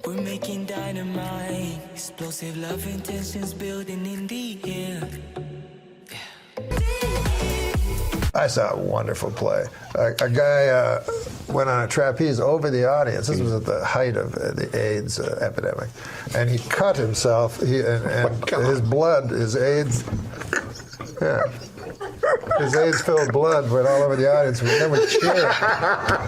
We're making dynamite, explosive love intentions building in the air. I saw a wonderful play. A guy went on a trapeze over the audience. This was at the height of the AIDS epidemic. And he cut himself, and his blood, his AIDS, his AIDS-filled blood went all over the audience. We never cheered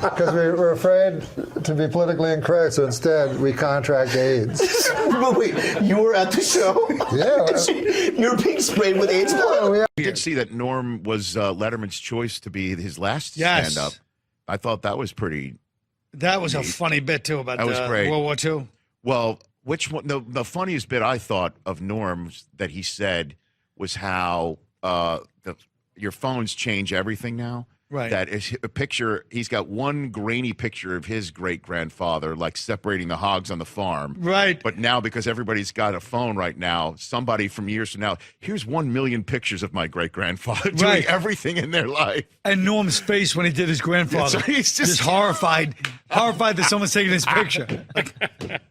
because we were afraid to be politically incorrect, so instead we contract AIDS. But wait, you were at the show? Yeah. You're being sprayed with AIDS blood? We did see that Norm was Letterman's choice to be his last Yes. stand-up. I thought that was pretty... That was a funny bit, too, about That was great. World War II. Well, which one? The funniest bit I thought of Norm's that he said was how your phones change everything now. Right. That is a picture. He's got one grainy picture of his great grandfather, like separating the hogs on the farm. Right. But now, because everybody's got a phone right now, somebody from years from now, here's 1 million pictures of my great grandfather doing Right. everything in their life. And Norm's face when he did his grandfather. That's right. He's just horrified that someone's taking his picture. Like,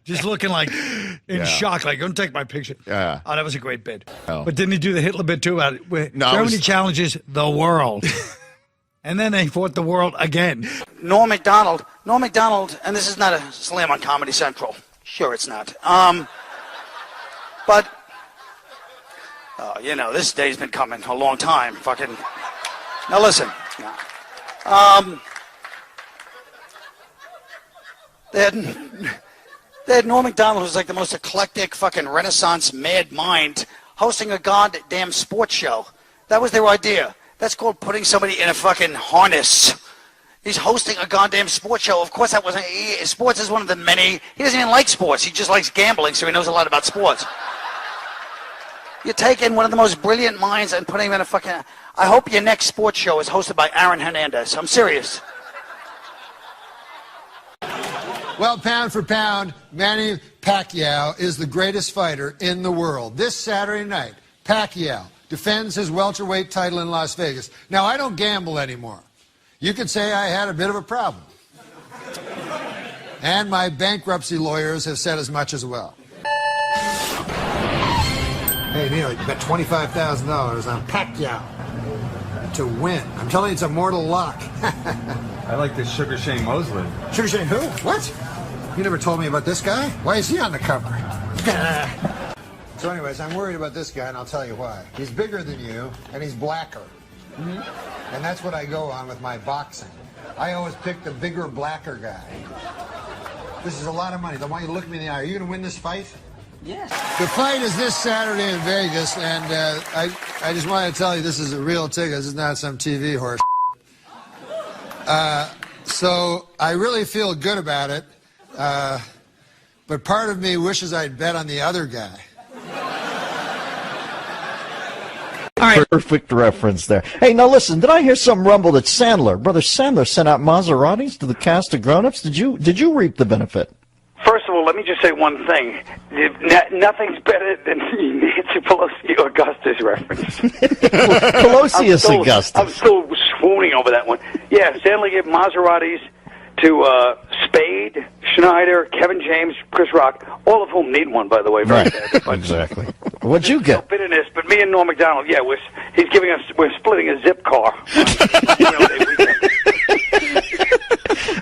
just looking like in shock, like, don't take my picture. Yeah. Oh, that was a great bit. Oh. But didn't he do the Hitler bit too? No, it Germany was- challenges the world. And then they fought the world again. Norm Macdonald, and this is not a slam on Comedy Central. Sure, it's not. But, this day's been coming a long time. Fucking. Now listen. They had Norm Macdonald, who's like the most eclectic fucking Renaissance mad mind, hosting a goddamn sports show. That was their idea. That's called putting somebody in a fucking harness. He's hosting a goddamn sports show. Of course, that wasn't. Sports is one of the many. He doesn't even like sports. He just likes gambling, so he knows a lot about sports. You're taking one of the most brilliant minds and putting him in a fucking. I hope your next sports show is hosted by Aaron Hernandez. I'm serious. Well, pound for pound, Manny Pacquiao is the greatest fighter in the world. This Saturday night, Pacquiao defends his welterweight title in Las Vegas. Now, I don't gamble anymore. You could say I had a bit of a problem. And my bankruptcy lawyers have said as much as well. Hey, Neil, you bet $25,000 on Pacquiao to win. I'm telling you, it's a mortal lock. I like this Sugar Shane Mosley. Sugar Shane who? What? You never told me about this guy? Why is he on the cover? So anyways, I'm worried about this guy, and I'll tell you why. He's bigger than you, and he's blacker. And that's what I go on with my boxing. I always pick the bigger, blacker guy. This is a lot of money. I want you to look me in the eye. Are you going to win this fight? Yes. The fight is this Saturday in Vegas, and I just want to tell you this is a real ticket. This is not some TV horse. So I really feel good about it, but part of me wishes I'd bet on the other guy. Perfect reference there. Hey, now listen, did I hear some rumble that Brother Sandler sent out Maseratis to the cast of Grown Ups? Did you reap the benefit? First of all, let me just say one thing. Nothing's better than Nancy Pelosi Augustus reference. Pelosi Augustus. I'm still swooning over that one. Yeah, Sandler gave Maseratis to Spade, Schneider, Kevin James, Chris Rock, all of whom need one, by the way. Very bad. But Exactly. What'd you get? no bitterness, but me and Norm Macdonald, yeah, we're splitting a zip car.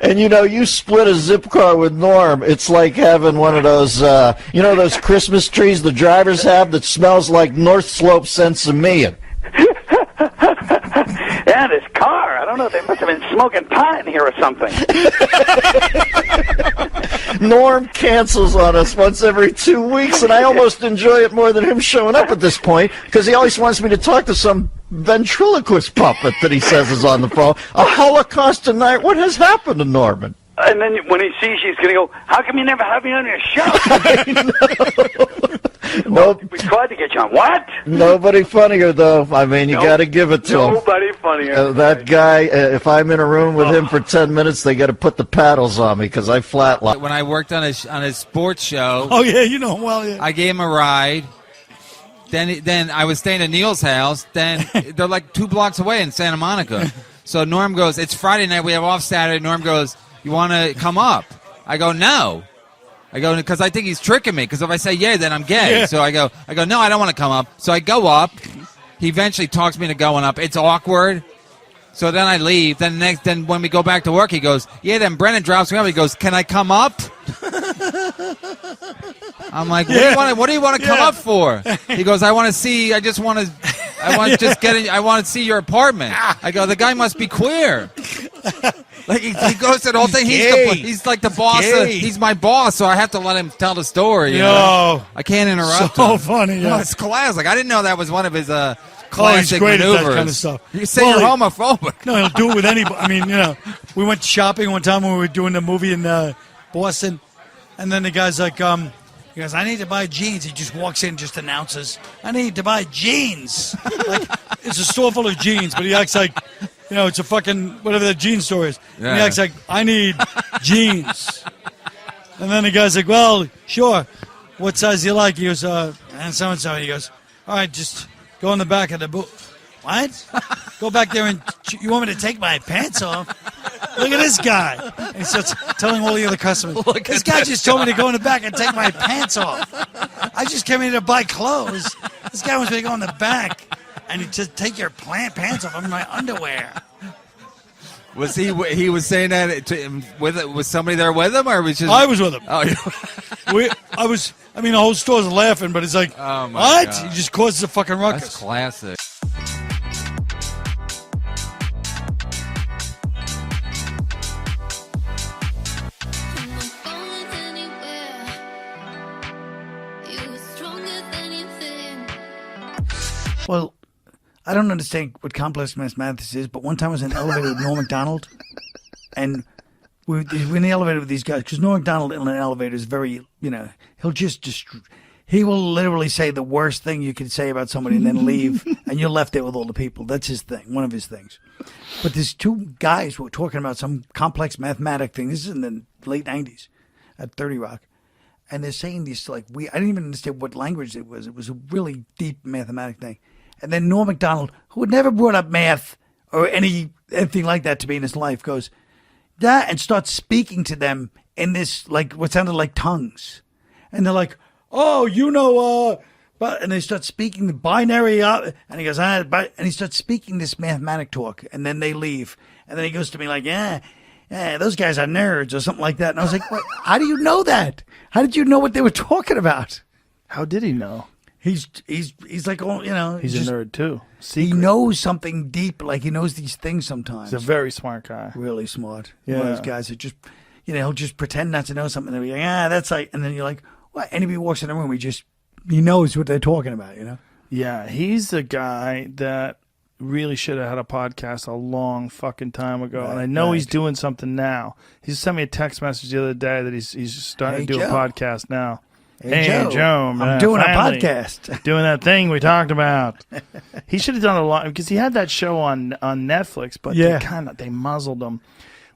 And you split a zip car with Norm. It's like having one of those, those Christmas trees the drivers have that smells like North Slope Sensimilla. Yeah, this car. I don't know. They must have been smoking pot in here or something. Norm cancels on us once every 2 weeks, and I almost enjoy it more than him showing up at this point, because he always wants me to talk to some ventriloquist puppet that he says is on the phone. A Holocaust tonight. What has happened to Norman? And then when he sees you, he's going to go, how come you never have me on your show? Nope. We tried to get you on. What? Nobody funnier, though. I mean, you got to give it to him. Nobody funnier. That guy, if I'm in a room with him for 10 minutes, they got to put the paddles on me because I flatline. When I worked on his sports show. Oh, yeah, you know him well, yeah. I gave him a ride. Then I was staying at Neil's house. Then they're like 2 blocks away in Santa Monica. So Norm goes, it's Friday night. We have off Saturday. Norm goes, you want to come up? I go, no. I go, because I think he's tricking me. Because if I say yeah, then I'm gay. Yeah. So I go, no, I don't want to come up. So I go up. He eventually talks me into going up. It's awkward. So then I leave. Then when we go back to work, he goes, yeah. Then Brennan drops me up. He goes, can I come up? I'm like, what do you want to come up for? He goes, I want to see. I want to see your apartment. I go, the guy must be queer. Like he goes to the whole thing. He's like the boss. He's my boss, so I have to let him tell the story. You know? I can't interrupt him. So funny. Yeah. No, it's classic. I didn't know that was one of his classic he's great maneuvers. at that kind of stuff. You say you're homophobic. No, he'll do it with anybody. I mean, we went shopping one time when we were doing the movie in Boston, and then the guy's like, he goes, I need to buy jeans. He just walks in and just announces, I need to buy jeans. Like, it's a store full of jeans, but he acts like You know, it's a fucking whatever the jean store is. And Yeah. he acts like, I need jeans. And then the guy's like, well, sure. What size do you like? He goes, and so-and-so. He goes, all right, just go in the back of the boot. What? Go back there and you want me to take my pants off? Look at this guy. And he starts telling all the other customers, this guy just told me to go in the back and take my pants off. I just came in to buy clothes. This guy wants me to go in the back and just take your pants off. I'm in my underwear. Was he was saying that to him was somebody there with him, or was just I was with him. Oh, the whole store's laughing, but it's like, oh my what? God. He just causes a fucking ruckus. That's classic. Well, I don't understand what complex mathematics is, but one time I was in an elevator with Norm Macdonald, and we're in the elevator with these guys, because Norm Macdonald in an elevator is very, he'll he will literally say the worst thing you could say about somebody and then leave, and you're left there with all the people. That's his thing, one of his things. But there's two guys who were talking about some complex mathematic thing. This is in the late 90s at 30 Rock. And they're saying these, I didn't even understand what language it was. It was a really deep mathematic thing. And then Norm Macdonald, who had never brought up math or anything like that to me in his life, goes, and starts speaking to them in this, what sounded like tongues. And they're like, oh, but, and they start speaking the binary, and he goes, and he starts speaking this mathematic talk, and then they leave. And then he goes to me like, yeah, those guys are nerds or something like that. And I was like, what? How do you know that? How did you know what they were talking about? How did he know? He's like, he's a nerd too. He knows something deep, he knows these things sometimes. He's a very smart guy. Really smart. Yeah. One of those guys that just, he'll just pretend not to know something. And he'll be like, that's like, and then you're like, what? Anybody walks in the room, he knows what they're talking about, Yeah, he's a guy that really should have had a podcast a long fucking time ago. Right, and I know right. he's doing something now. He sent me a text message the other day that he's starting to do a podcast now. Hey, Joe, I'm doing finally a podcast. Doing that thing we talked about. He should have done a lot because he had that show on Netflix, but they muzzled him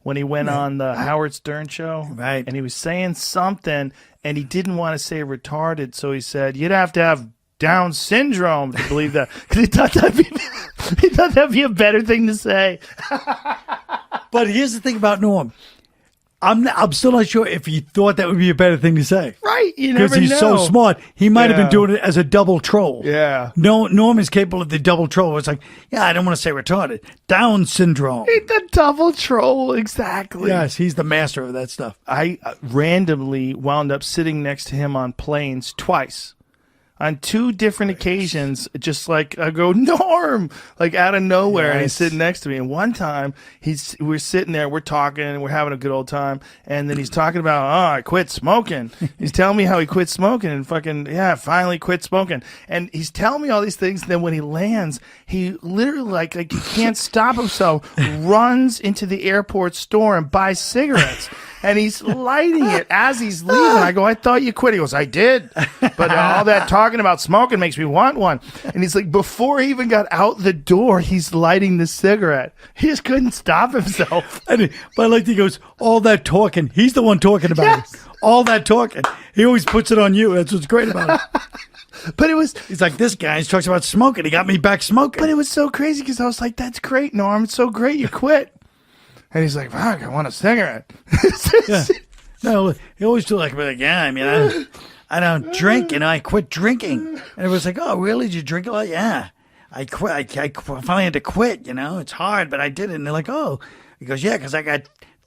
when he went on the Howard Stern show. Right. And he was saying something, and he didn't want to say retarded, so he said, you'd have to have Down syndrome to believe that. Because he thought that'd be a better thing to say. But here's the thing about Norm. I'm still not sure if he thought that would be a better thing to say. Right, you never know. Because he's so smart. He might have been doing it as a double troll. Yeah. No, Norm is capable of the double troll. It's like, I don't want to say retarded. Down syndrome. The double troll, exactly. Yes, he's the master of that stuff. I randomly wound up sitting next to him on planes twice. On two different occasions, just I go, Norm, out of nowhere, and he's sitting next to me. And one time, we're sitting there, we're talking, and we're having a good old time. And then he's talking about, I quit smoking. He's telling me how he quit smoking and finally quit smoking. And he's telling me all these things. And then when he lands, he literally, he can't stop himself, runs into the airport store and buys cigarettes. And he's lighting it as he's leaving. I go, I thought you quit. He goes, I did. But all that talking about smoking makes me want one. And he's like, before he even got out the door, he's lighting the cigarette. He just couldn't stop himself. But he goes, all that talking. He's the one talking about it. All that talking. He always puts it on you. That's what's great about it. But he's like, this guy talks about smoking. He got me back smoking. But it was so crazy because I was like, that's great, Norm. It's so great you quit. And he's like, fuck, I want a cigarette. Yeah. No, he always do I don't drink, I quit drinking. And it was like, oh, really? Did you drink a lot? Yeah. I quit. I finally had to quit, It's hard, but I did it. And they're like, oh. He goes, yeah, because I got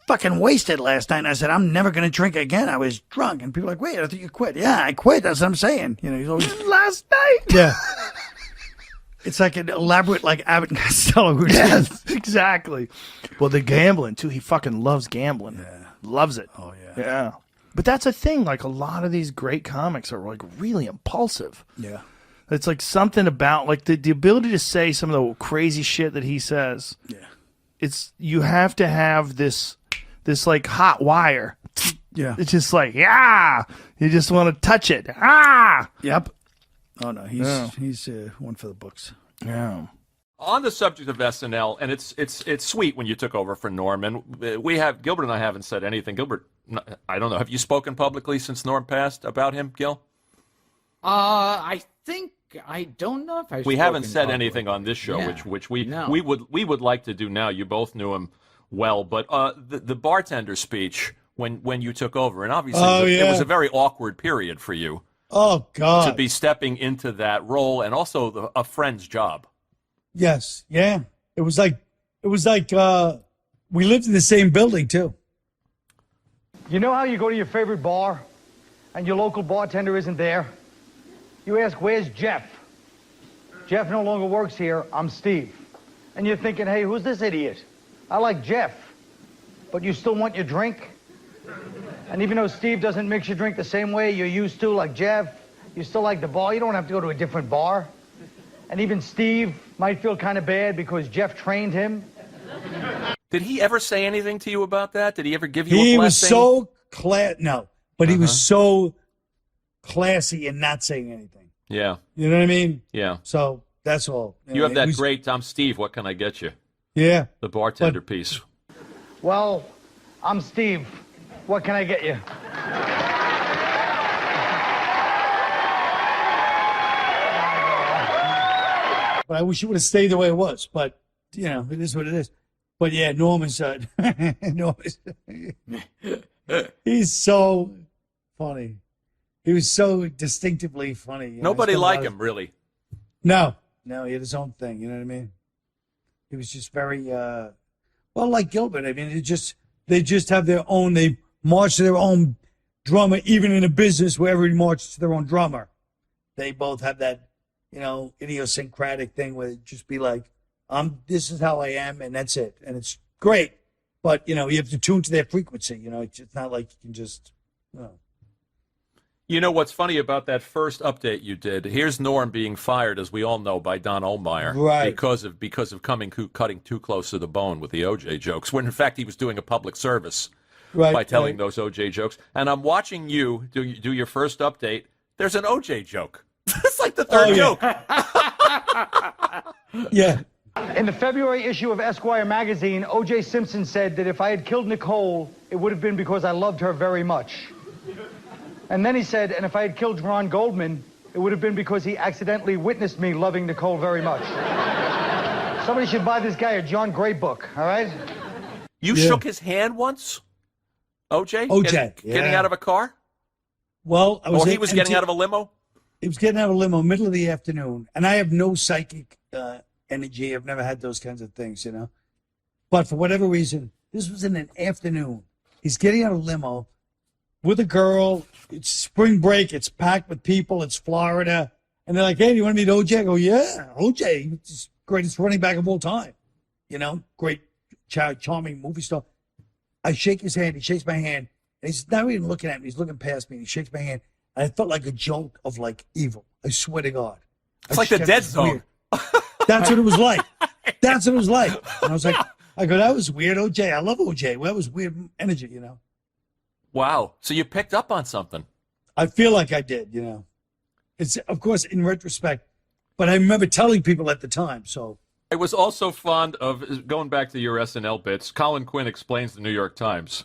fucking wasted last night. And I said, I'm never going to drink again. I was drunk. And people are like, wait, I think you quit. Yeah, I quit. That's what I'm saying. He's always... Last night? Yeah. It's like an elaborate, Abbott and Costello routine. Yes, exactly. Well, the gambling, too. He fucking loves gambling. Yeah. Loves it. Oh, yeah. Yeah. But that's a thing. A lot of these great comics are, really impulsive. Yeah. It's something about, the ability to say some of the crazy shit that he says. Yeah. It's, you have to have this hot wire. Yeah. It's just you just want to touch it. Ah! Yep. Oh, no. He's one for the books. Yeah. On the subject of SNL, and it's sweet when you took over for Norm, and Gilbert and I haven't said anything. Gilbert, I don't know. Have you spoken publicly since Norm passed about him, Gil? I think I don't know if We haven't said anything on this show, Yeah. which we would like to do now. You both knew him well, but the bartender speech when you took over, and obviously it was a very awkward period for you. Oh God! To be stepping into that role, and also a friend's job. Yes, yeah. It was like we lived in the same building too. You know how you go to your favorite bar and your local bartender isn't there? You ask, where's Jeff? Jeff no longer works here. I'm Steve. And you're thinking, hey, who's this idiot? I like Jeff. But you still want your drink? And even though Steve doesn't mix your drink the same way you're used to, like Jeff, you still like the bar. You don't have to go to a different bar. And even Steve might feel kind of bad because Jeff trained him. Did he ever say anything to you about that? Did he ever give you a He blessing? was so No, but he was so classy in not saying anything. Yeah. You know what I mean? Yeah. So that's all. You have that great I'm Steve, what can I get you? Yeah. The bartender piece. Well, I'm Steve. What can I get you? But I wish it would have stayed the way it was. But, you know, it is what it is. But, yeah, Norman's he's so funny. He was so distinctively funny. You know, Nobody like him, really. No, he had his own thing. You know what I mean? He was just very, like Gilbert. I mean, they just have their own, they march to their own drummer, even in a business where everybody marches to their own drummer. They both have that, you know, idiosyncratic thing where it just be like, this is how I am, and that's it. And it's great. But, you know, you have to tune to their frequency. You know, it's not like you can just, You know what's funny about that first update you did? Here's Norm being fired, as we all know, by Don Ohlmeyer, right? Because of cutting too close to the bone with the OJ jokes. When in fact he was doing a public service by telling those OJ jokes. And I'm watching you do your first update. There's an OJ joke. It's like the third joke. Yeah. In the February issue of Esquire magazine, O.J. Simpson said that if I had killed Nicole, it would have been because I loved her very much. And then he said, and if I had killed Ron Goldman, it would have been because he accidentally witnessed me loving Nicole very much. Somebody should buy this guy a John Gray book, all right? You shook his hand once? OJ? Getting out of a car? Well, he was getting out of a limo? He was getting out of a limo middle of the afternoon. And I have no psychic energy. I've never had those kinds of things, you know. But for whatever reason, this was in an afternoon. He's getting out of a limo with a girl. It's spring break. It's packed with people. It's Florida. And they're like, hey, do you want to meet OJ? I go, yeah, OJ. He's greatest running back of all time. You know, great, charming movie star. I shake his hand. He shakes my hand. And he's not even looking at me. He's looking past me. And he shakes my hand. And I felt like a jolt of, like, evil. I swear to God. It's like the Dead Zone. That's what it was like. That's what it was like. And I was like, I go, that was weird, OJ. I love OJ. Well, that was weird energy, you know. Wow. So you picked up on something. I feel like I did, you know. It's, of course, in retrospect, but I remember telling people at the time, so. I was also fond of, going back to your SNL bits, Colin Quinn Explains the New York Times.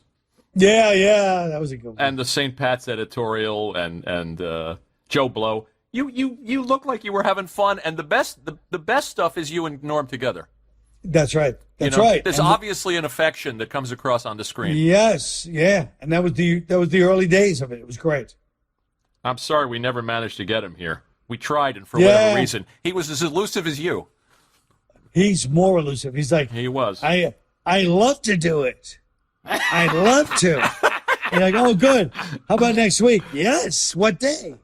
Yeah, that was a good one. And the St. Pat's editorial and Joe Blow. You look like you were having fun, and the best stuff is you and Norm together. That's right. That's you know, right. There's obviously an affection that comes across on the screen. Yes, yeah. And that was the early days of it. It was great. I'm sorry we never managed to get him here. We tried, and for whatever reason, he was as elusive as you. He's more elusive. He's like, he was. I love to do it. I'd love to. You're like, oh, good. How about next week? Yes. What day?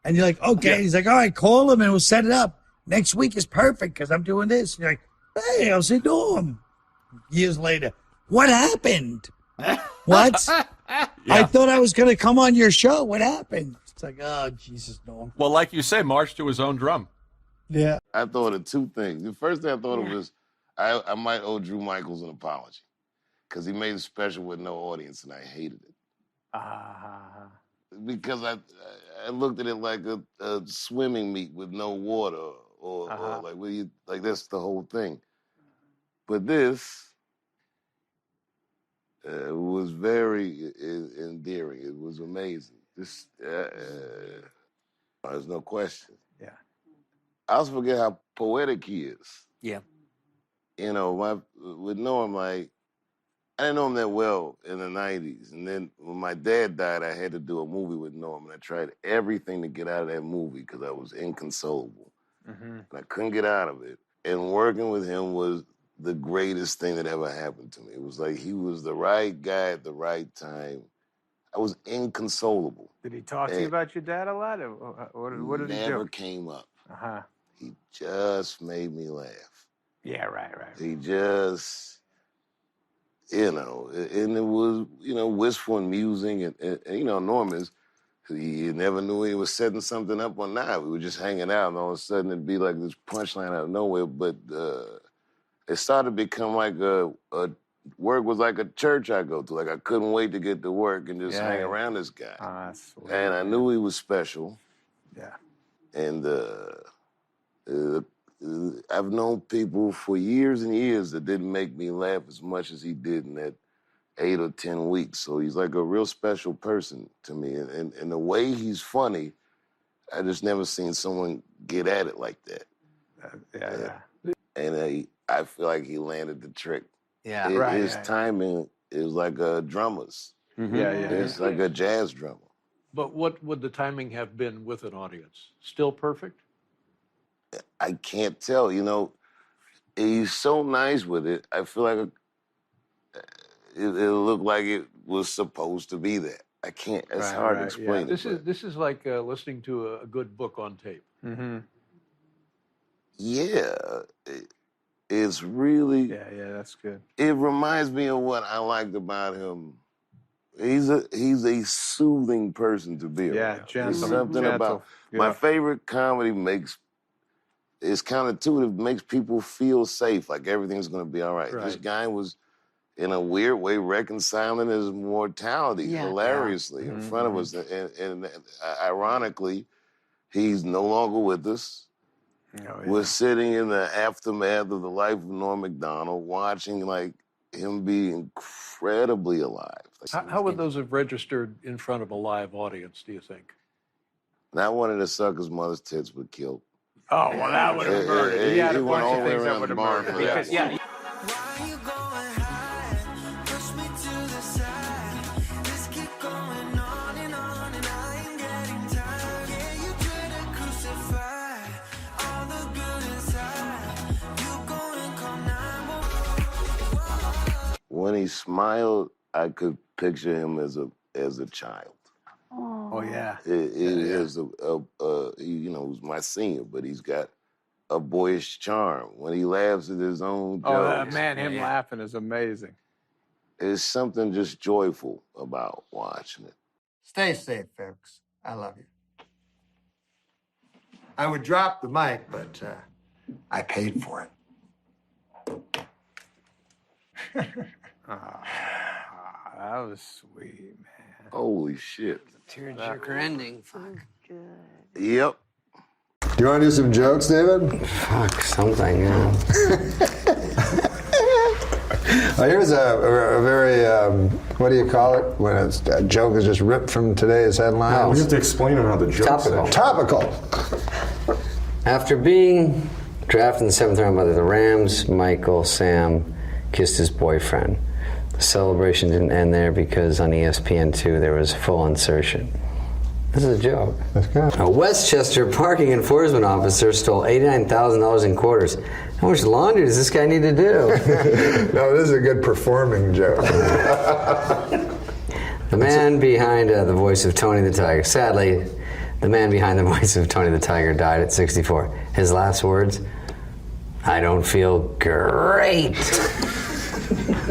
And you're like, okay. Yeah. He's like, all right, call him and we'll set it up. Next week is perfect because I'm doing this. And you're like, hey, I'll say Norm. Years later, what happened? What? I thought I was going to come on your show. What happened? It's like, oh, Jesus, Norm. Well, like you say, march to his own drum. Yeah. I thought of two things. The first thing I thought of was I might owe Drew Michaels an apology because he made a special with no audience and I hated it. Because I looked at it like a swimming meet with no water or like what do you like? That's the whole thing. But this was very endearing. It was amazing. This there's no question. Yeah. I also forget how poetic he is. Yeah. You know, with Norm, like, I didn't know him that well in the 90s. And then when my dad died, I had to do a movie with Norm. And I tried everything to get out of that movie because I was inconsolable. And I couldn't get out of it. And working with him was the greatest thing that ever happened to me. It was like he was the right guy at the right time. I was inconsolable. Did he talk to you about your dad a lot? Or what did he do? Never came up. He just made me laugh. Yeah, right. He just, you know, and it was, you know, wistful and musing. And you know, Norm is, you never knew he was setting something up or not. We were just hanging out, and all of a sudden it'd be like this punchline out of nowhere. But it started to become like a work was like a church I go to. Like I couldn't wait to get to work and just hang around this guy. Sweet, and I knew he was special. Yeah. And I've known people for years and years that didn't make me laugh as much as he did in that 8 or 10 weeks. So he's like a real special person to me. And the way he's funny, I just never seen someone get at it like that. And I feel like he landed the trick. Yeah, His timing is like a drummer's. It's like a jazz drummer. But what would the timing have been with an audience? Still perfect? I can't tell. You know, he's so nice with it. I feel like it looked like it was supposed to be that. I can't. It's hard to explain it. This is like listening to a good book on tape. Yeah, it's really. Yeah, that's good. It reminds me of what I liked about him. He's a soothing person to be around. Yeah, gentle. There's something about my favorite comedy it's counterintuitive, makes people feel safe, like everything's going to be all right. This guy was, in a weird way, reconciling his mortality hilariously in front of us. And ironically, he's no longer with us. We're sitting in the aftermath of the life of Norm Macdonald, watching like him be incredibly alive. How would those have registered in front of a live audience, do you think? Not one of the suckers' mother's tits would kill. Oh, well, that would have murdered. He had a bunch of things that would have murdered. Because, When he smiled, I could picture him as a child. Oh yeah. He is he was my senior, but he's got a boyish charm. When he laughs at his own jokes. Him laughing is amazing. There's something just joyful about watching it. Stay safe, folks. I love you. I would drop the mic, but I paid for it. That was sweet, man. Holy shit. Tearjerker ending. Fuck. Yep. Do you want to do some jokes, David? Fuck, something, yeah. Well, here's a very, what do you call it? When a joke is just ripped from today's headlines. We have to explain on how the joke's Topical. After being drafted in the 7th round by the Rams, Michael Sam kissed his boyfriend. The celebration didn't end there because on ESPN2 there was full insertion. This is a joke. That's good. A Westchester parking enforcement officer stole $89,000 in quarters. How much laundry does this guy need to do? No, this is a good performing joke. The man behind the voice of Tony the Tiger. Sadly, the man behind the voice of Tony the Tiger died at 64. His last words, "I don't feel great."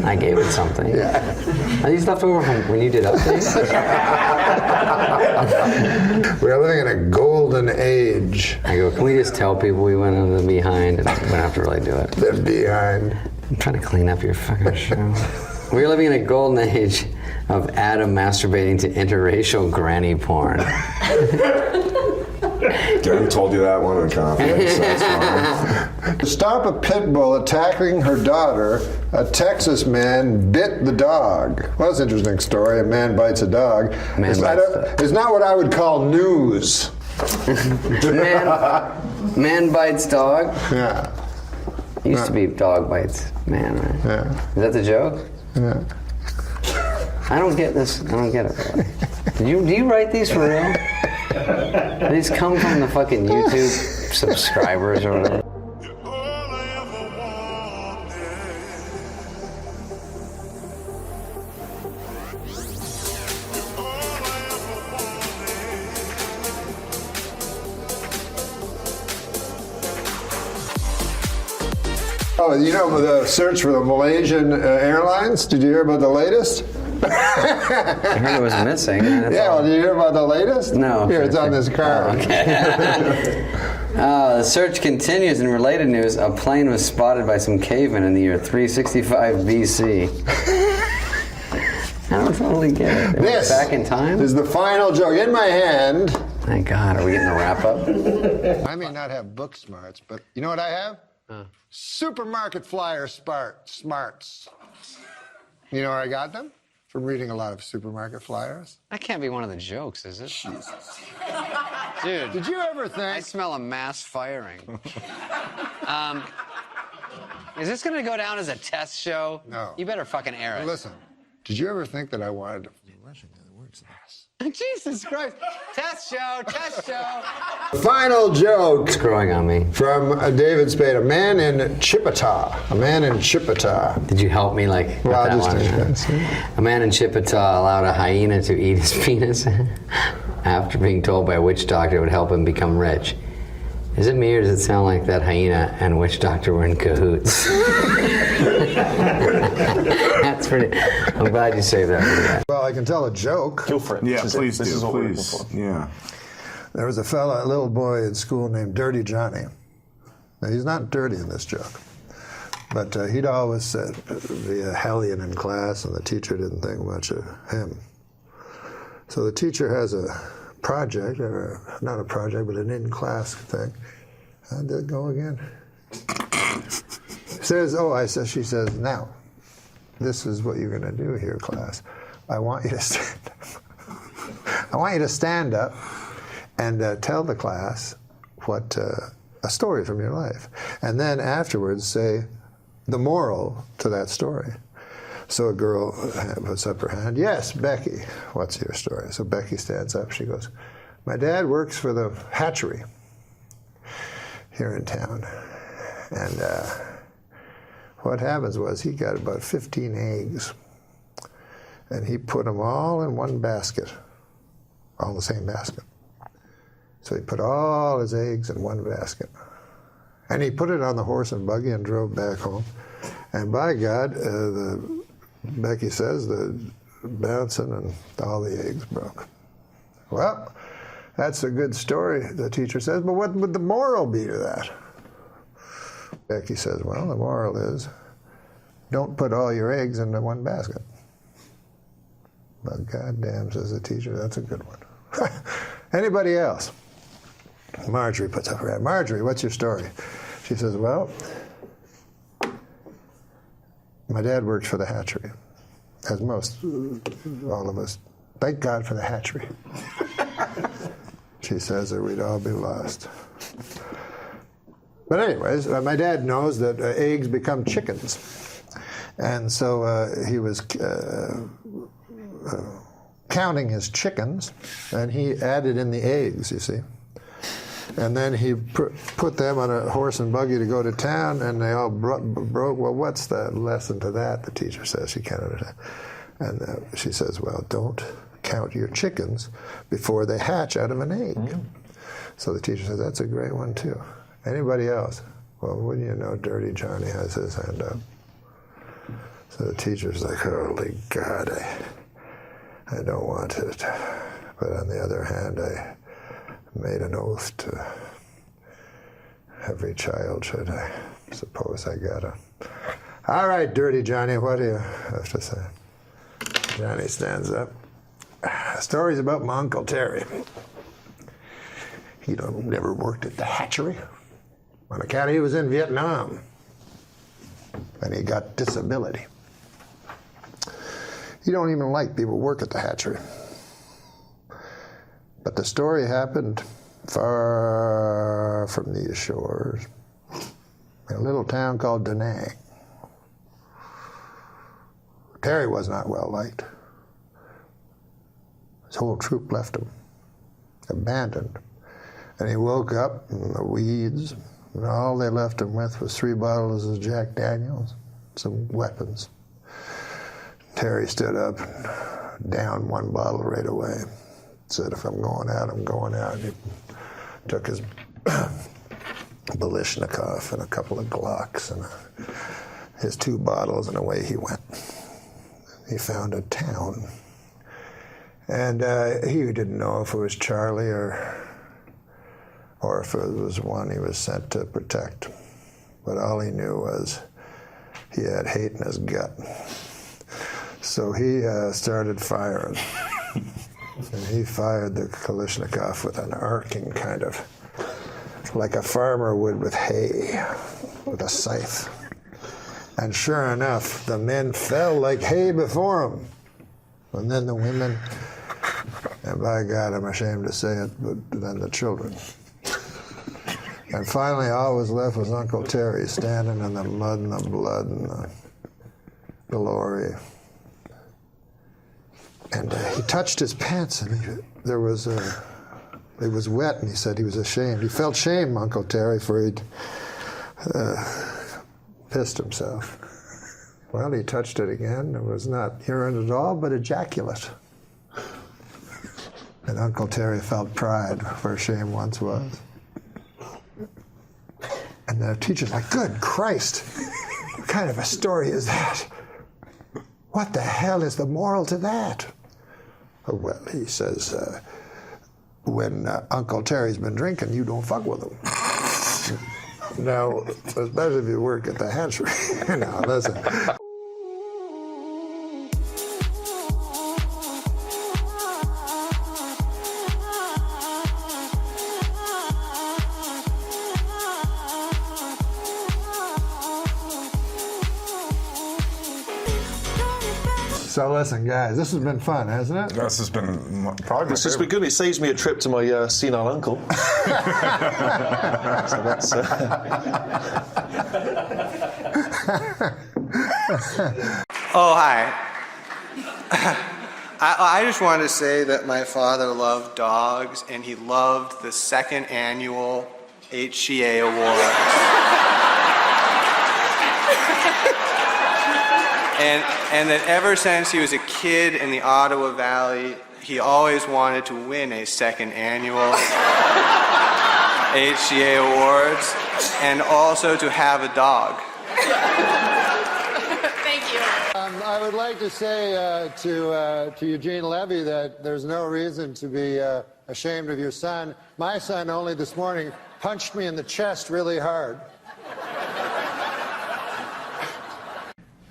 I gave it something. Yeah. Are these left over from when you did updates? We are living in a golden age. I go, can we just tell people we went in the behind and we don't have to really do it? The behind. I'm trying to clean up your fucking show. We're living in a golden age of Adam masturbating to interracial granny porn. Jen told you that one in confidence. That's fine. To stop a pit bull attacking her daughter, a Texas man bit the dog. Well, that's an interesting story. A man bites a dog. It's not what I would call news. Man bites dog? Yeah. Used to be dog bites man, right? Yeah. Is that the joke? Yeah. I don't get this. I don't get it. Really. Do you write these for real? These come from the fucking YouTube subscribers or whatever. Oh, you know the search for the Malaysian Airlines? Did you hear about the latest? I heard it was missing. Well, did you hear about the latest? No. Here, it's on this card. The search continues. In related news, a plane was spotted by some cavemen in the year 365 BC. I don't totally get it. This back in time? Is the final joke in my hand. Thank God. Are we getting the wrap up? I may not have book smarts, but you know what I have? Supermarket flyer smarts. You know where I got them? From reading a lot of supermarket flyers. That can't be one of the jokes, is it? Jesus. Dude. Did you ever think? I smell a mass firing. Is this going to go down as a test show? No. You better fucking air it. Listen, did you ever think that I wanted to... Jesus Christ. Test show, test show. Final joke. It's growing on me. From David Spade, a man in Chippewa. A man in Chippewa. Did you help me like with that one? A man in Chippewa allowed a hyena to eat his penis after being told by a witch doctor it would help him become rich. Is it me or does it sound like that hyena and witch doctor were in cahoots? That's pretty. I'm glad you saved that for that. Well, I can tell a joke. Go for it. Yeah, please do. Please. Yeah. There was a little boy in school named Dirty Johnny. Now, he's not dirty in this joke, but he'd always be a hellion in class, and the teacher didn't think much of him. So the teacher has a project, or not a project, but an in-class thing. How'd that go again? She says, now, this is what you're going to do here, class. I want you to stand up. I want you to stand up and tell the class what a story from your life. And then afterwards say the moral to that story. So a girl puts up her hand. Yes, Becky, what's your story? So Becky stands up. She goes, my dad works for the hatchery here in town. And what happens was he got about 15 eggs. And he put them all in one basket, all the same basket. So he put all his eggs in one basket. And he put it on the horse and buggy and drove back home. And by God, Becky says the bouncing and all the eggs broke. Well, that's a good story, the teacher says, but what would the moral be to that? Becky says, well, the moral is, don't put all your eggs into one basket. But goddamn, says the teacher, that's a good one. Anybody else? Marjorie puts up her hand. Marjorie, what's your story? She says, well, my dad works for the hatchery, as all of us. Thank God for the hatchery. She says, or we'd all be lost. But anyways, my dad knows that eggs become chickens. And so he was counting his chickens, and he added in the eggs, you see. And then he put them on a horse and buggy to go to town, and they all broke. Well, what's the lesson to that? The teacher says. She can't understand. And she says, well, don't count your chickens before they hatch out of an egg. Mm. So the teacher says, that's a great one, too. Anybody else? Well, wouldn't you know, Dirty Johnny has his hand up. So the teacher's like, holy God, I don't want it. But on the other hand, I made an oath to every child, should I suppose I gotta. All right, Dirty Johnny, what do you have to say? Johnny stands up. The story's about my Uncle Terry. He never worked at the hatchery on account he was in Vietnam, and he got disability. He don't even like people who work at the hatchery. But the story happened far from these shores, in a little town called Da Nang. Terry was not well liked. His whole troop left him, abandoned. And he woke up in the weeds, and all they left him with was 3 bottles of Jack Daniels, some weapons. Terry stood up and downed 1 bottle right away. Said, if I'm going out, I'm going out. He took his Balishnikov and a couple of Glocks and his 2 bottles, and away he went. He found a town. And he didn't know if it was Charlie or if it was one he was sent to protect. But all he knew was he had hate in his gut. So he started firing. And he fired the Kalashnikov with an arcing kind of, like a farmer would with hay, with a scythe. And sure enough, the men fell like hay before him. And then the women, and by God, I'm ashamed to say it, but then the children. And finally, all was left was Uncle Terry standing in the mud and the blood and the glory. And he touched his pants, and it was wet, and he said he was ashamed. He felt shame, Uncle Terry, for he'd pissed himself. Well, he touched it again. It was not urine at all, but ejaculate. And Uncle Terry felt pride where shame once was. And the teacher's like, good Christ, what kind of a story is that? What the hell is the moral to that? Well, he says, when Uncle Terry's been drinking, you don't fuck with him. Now, especially if you work at the hatchery. Now, listen. So listen, guys, this has been fun, hasn't it? This has been probably my This has been good. It saves me a trip to my senile uncle. So that's... Oh, hi. I just wanted to say that my father loved dogs, and he loved the 2nd annual HCA Award. And that ever since he was a kid in the Ottawa Valley, he always wanted to win a 2nd annual HCA Awards, and also to have a dog. Thank you. I would like to say to Eugene Levy that there's no reason to be ashamed of your son. My son only this morning punched me in the chest really hard.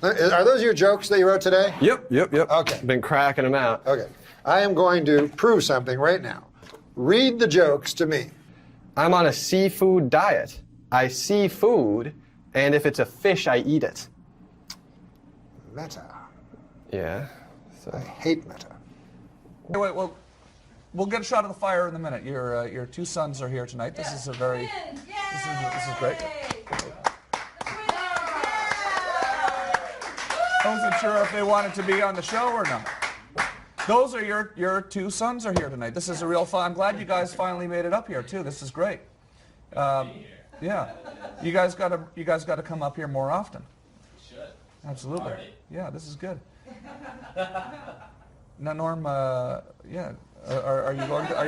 Are those your jokes that you wrote today? Yep. Okay. Been cracking them out. Okay. I am going to prove something right now. Read the jokes to me. I'm on a seafood diet. I see food, and if it's a fish, I eat it. Meta. Yeah. So. I hate meta. Wait, well, we'll get a shot of the fire in a minute. Your 2 sons are here tonight. This is a very, this is great. I wasn't sure if they wanted to be on the show or not. Those are your 2 sons are here tonight. This is a real fun. I'm glad you guys finally made it up here too. This is great. Yeah, you guys got to come up here more often. Should. Absolutely. Yeah, this is good. Now, Norm, yeah, are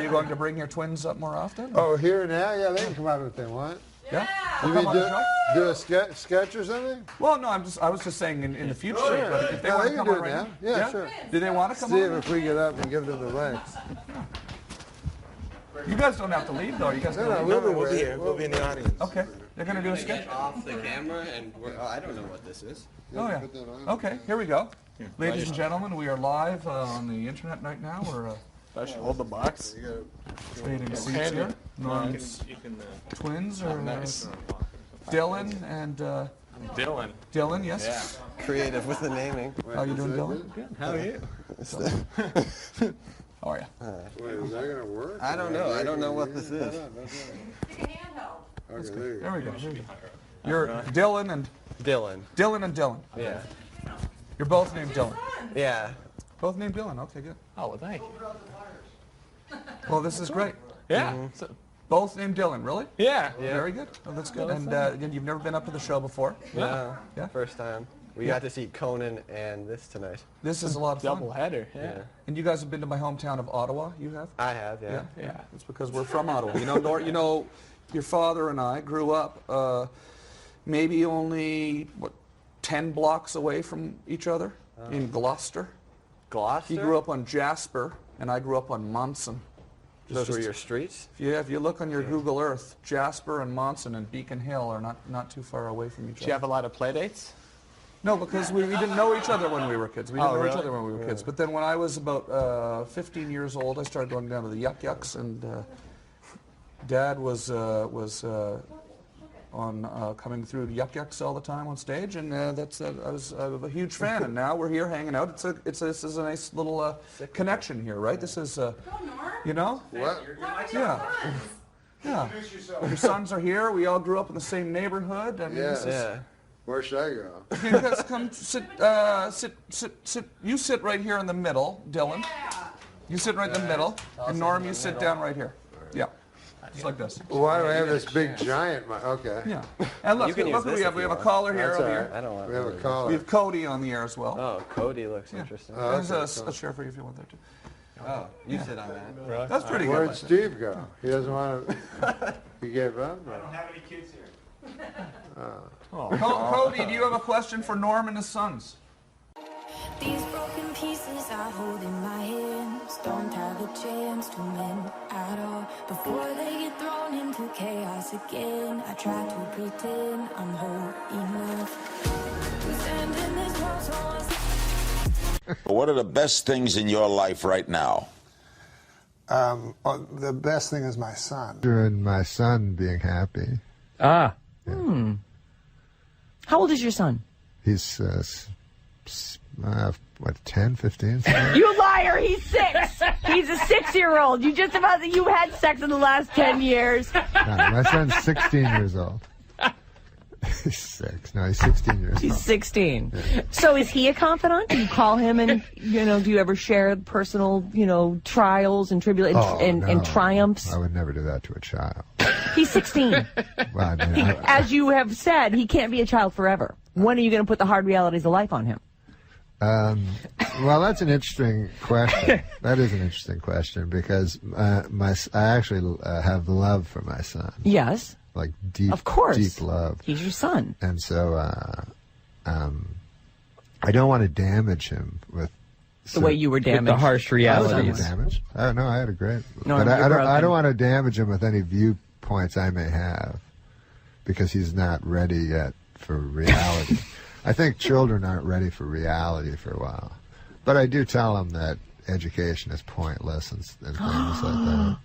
you going to bring your twins up more often? Oh, here now? Yeah, they can come out if they want. Yeah. You mean do a sketch or something? Well, no, I was just saying in the future. Sure. But if they want to come do on it right now. now. Yeah, sure. Do they want to come See on? if we get up and give them the mic. You guys don't have to leave, though. You guys No, can we'll be here. We'll be in the audience. Okay. They're going to do a sketch? Off the camera, and I don't know what this is. Oh, yeah. Okay, here we go. Ladies and gentlemen, we are live on the internet right now. We're I should hold the box. Trading seats here. Norm's twins are nice. Dylan and Dylan. Dylan, yes. Yeah. Creative with the naming. How you doing, Dylan? Good. How are you? How are you? Wait, is that gonna work? I don't know. I don't know what this is. That's good. There we go. You're Dylan and Dylan. Dylan and Dylan. Yeah. You're both named Dylan. Yeah. Both named Dylan. Okay, good. Oh, well, thank you. Well, this is great. Yeah. So, both named Dylan, really? Yeah. Very good. Oh, that's good. And again, you've never been up to the show before? No. Yeah. First time. We got to see Conan and this tonight. This is a lot of fun. Double header. Yeah. And you guys have been to my hometown of Ottawa. You have? I have. Yeah. Yeah. It's because we're from Ottawa. You know, your father and I grew up maybe only 10 blocks away from each other in Gloucester. Gloucester? He grew up on Jasper, and I grew up on Monson. Those were your streets? If you look on your Google Earth, Jasper and Monson and Beacon Hill are not too far away from each other. Did you have a lot of play dates? No, because we didn't know each other when we were kids. We didn't know each really? other when we were kids. But then when I was about 15 years old, I started going down to the Yuck Yucks, and Dad was on coming through Yuck Yucks all the time on stage, and I was a huge fan. And now we're here hanging out. This is a nice little connection here, right? This is, you know? What? Yeah. Yeah. Your sons are here. We all grew up in the same neighborhood. I mean, this is, Where should I go? you guys come sit. You sit right here in the middle, Dylan. You sit right in the middle, and Norm, you sit down right here. Yeah, just like this. Why do I have this big giant? Okay. Yeah. And look who we have. We have a caller here. That's Over all here. right. I don't want We have a We caller. have Cody on the air as well. Oh, Cody looks interesting. There's okay, a chair for you if you want there too. Oh, you sit on that. Really? That's pretty good. Where'd Steve go? He doesn't want to. He gave up. I don't have any kids here. Cody, do you have a question for Norm and his sons? These broken pieces I hold in my hands don't have a chance to mend at all. Before they get thrown into chaos again, I try to pretend I'm whole enough to stand in this world so What are the best things in your life right now? The best thing is my son. And my son being happy. Ah. Yeah. How old is your son? He's, 10, 15? You liar! He's 6. He's a 6-year-old. You had sex in the last 10 years. No, my son's 16 years old. He's 6. No, he's 16 years old. He's 16. Yeah. So is he a confidant? Do you call him and, do you ever share personal, trials and tribulations and triumphs? I would never do that to a child. He's 16. Well, I mean, As you have said, he can't be a child forever. When are you going to put the hard realities of life on him? Well, that's an interesting question. That is an interesting question because I actually have love for my son. Yes. Like deep, of course. Deep love. He's your son. And so I don't want to damage him with the way you were damaged. With the harsh realities. Damaged? No, I had a great. No, but I don't want to damage him with any viewpoints I may have because he's not ready yet for reality. I think children aren't ready for reality for a while. But I do tell them that education is pointless and things like that.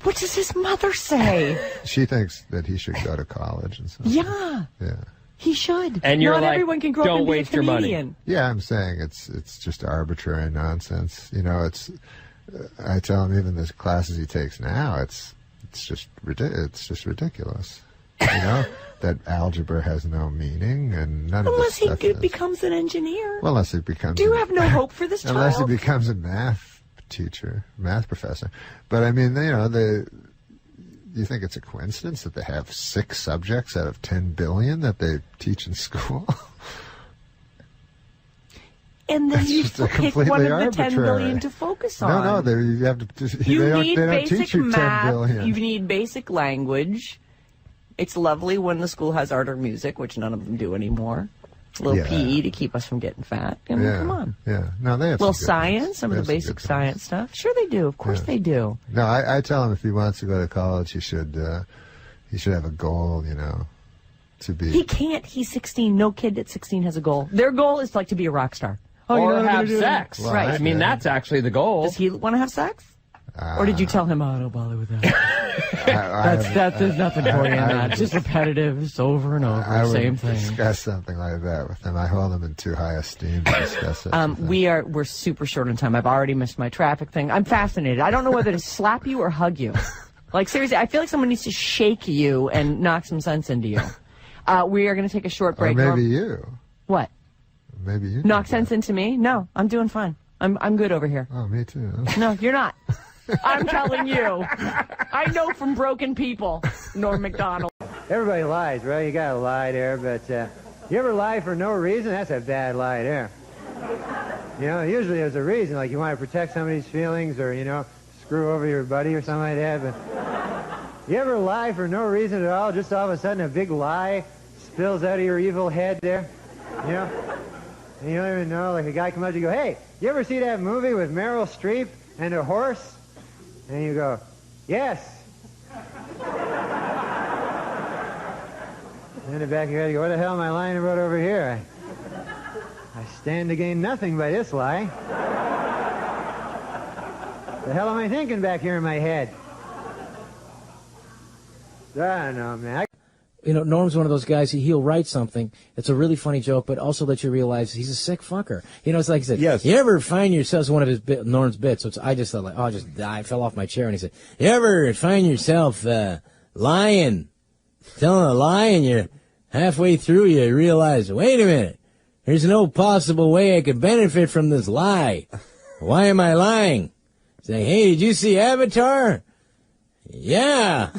What does his mother say? She thinks that he should go to college and stuff. Yeah. Yeah. He should. And you're not everyone can grow up and be a comedian. Yeah, I'm saying it's just arbitrary nonsense. I tell him even the classes he takes now, it's just ridiculous. That algebra has no meaning and none of this stuff. Unless he becomes an engineer. Well, unless he becomes. Do you have no hope for this child? Unless he becomes a math professor. But I mean, you think it's a coincidence that they have 6 subjects out of 10 billion that they teach in school? And then you pick one of the 10 billion to focus on. No, you have to. Need they don't basic teach you math. 10 billion. You need basic language. It's lovely when the school has art or music, which none of them do anymore. A little PE to keep us from getting fat. Come on. Yeah. No, they have a little some science, some of the basic science stuff. Sure they do. Of course they do. No, I tell him if he wants to go to college, he should have a goal, to be. He can't. He's 16. No kid at 16 has a goal. Their goal is to be a rock star. Oh, you know or what I'm have gonna do? sex. Well, right. I mean, that's actually the goal. Does he want to have sex? Or did you tell him, oh, don't bother with that? There's nothing for you in that. It's just repetitive. It's over and over. I Same would thing. discuss something like that with him. I hold him in too high esteem to discuss it. We're super short on time. I've already missed my traffic thing. I'm fascinated. I don't know whether to slap you or hug you. Like, seriously, I feel like someone needs to shake you and knock some sense into you. We are going to take a short break. Or maybe you. What? Maybe you. Knock sense into me? No, I'm doing fine. I'm good over here. Oh, me too. No, you're not. I'm telling you. I know from broken people, Norm Macdonald. Everybody lies, right? You gotta lie there, but you ever lie for no reason? That's a bad lie there. You know, usually there's a reason, like you want to protect somebody's feelings or, you know, screw over your buddy or something like that, but you ever lie for no reason at all, just all of a sudden a big lie spills out of your evil head there? You know? And you don't even know, like a guy comes up to you and go, hey, you ever see that movie with Meryl Streep and a horse? And you go, yes. And in the back of your head, you go, what the hell am I lying about over here? I stand to gain nothing by this lie. The hell am I thinking back here in my head? I don't know, man. You know, Norm's one of those guys, he'll write something, it's a really funny joke, but also let you realize he's a sick fucker. You know, it's like he said, yes. You ever find yourself, one of his Norm's bits, which I just thought like, I fell off my chair, and he said, you ever find yourself lying, telling a lie, and you're halfway through, you realize, wait a minute, there's no possible way I could benefit from this lie. Why am I lying? Say, hey, did you see Avatar? Yeah.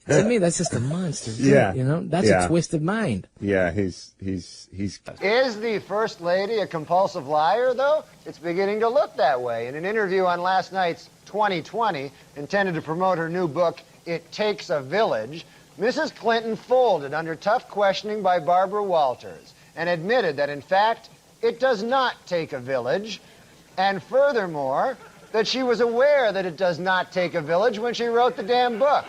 To me, that's just a monster. Yeah. You know, that's a twisted mind. Yeah, he's. Is the First Lady a compulsive liar, though? It's beginning to look that way. In an interview on last night's 2020, intended to promote her new book, It Takes a Village, Mrs. Clinton folded under tough questioning by Barbara Walters and admitted that, in fact, it does not take a village, and furthermore, that she was aware that it does not take a village when she wrote the damn book.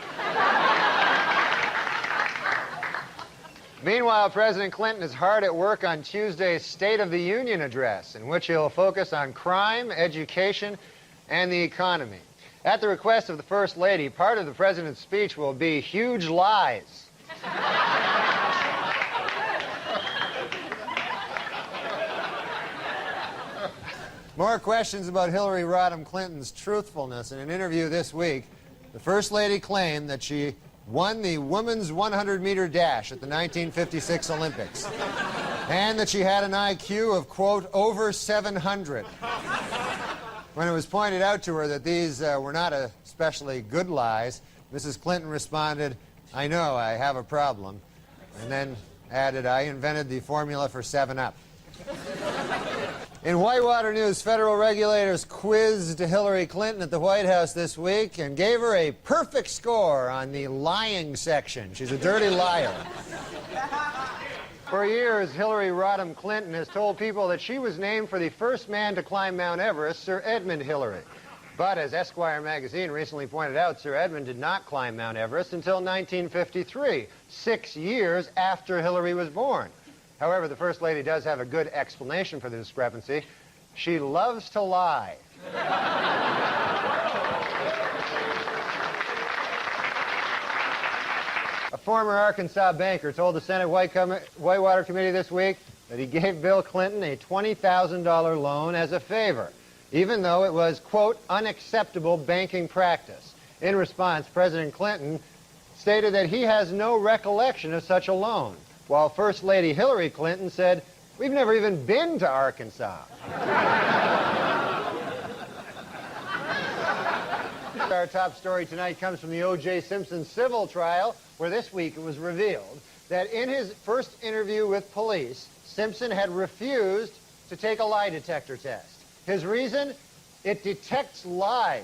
Meanwhile, President Clinton is hard at work on Tuesday's State of the Union address, in which he'll focus on crime, education, and the economy. At the request of the First Lady, part of the President's speech will be huge lies. More questions about Hillary Rodham Clinton's truthfulness. In an interview this week, the First Lady claimed that she won the women's 100-meter dash at the 1956 Olympics, and that she had an IQ of, quote, over 700. When it was pointed out to her that these were not especially good lies, Mrs. Clinton responded, I know, I have a problem, and then added, I invented the formula for 7-Up. In Whitewater news, federal regulators quizzed Hillary Clinton at the White House this week and gave her a perfect score on the lying section. She's a dirty liar. For years, Hillary Rodham Clinton has told people that she was named for the first man to climb Mount Everest, Sir Edmund Hillary. But as Esquire magazine recently pointed out, Sir Edmund did not climb Mount Everest until 1953, 6 years after Hillary was born. However, the First Lady does have a good explanation for the discrepancy. She loves to lie. A former Arkansas banker told the Senate Whitewater Committee this week that he gave Bill Clinton a $20,000 loan as a favor, even though it was, quote, unacceptable banking practice. In response, President Clinton stated that he has no recollection of such a loan, while First Lady Hillary Clinton said, we've never even been to Arkansas. Our top story tonight comes from the O.J. Simpson civil trial, where this week it was revealed that in his first interview with police, Simpson had refused to take a lie detector test. His reason? It detects lies.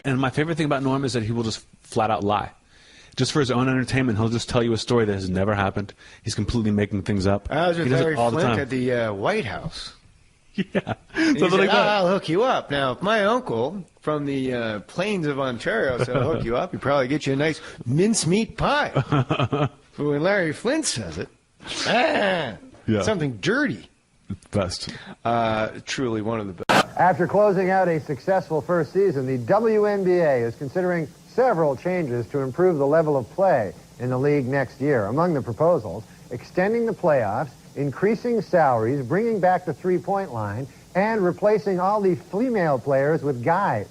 And my favorite thing about Norm is that he will just flat out lie. just for his own entertainment, he'll just tell you a story that has never happened. He's completely making things up. I was with He does it Larry all the Flint time. at the White House. Yeah. He Something said, like that. I'll hook you up. Now, if my uncle from the plains of Ontario said, I'll hook you up, he'd probably get you a nice mincemeat pie. But when Larry Flint says it, something dirty. Best. Truly one of the best. After closing out a successful first season, the WNBA is considering several changes to improve the level of play in the league next year. Among the proposals, extending the playoffs, increasing salaries, bringing back the three-point line, and replacing all the female players with guys.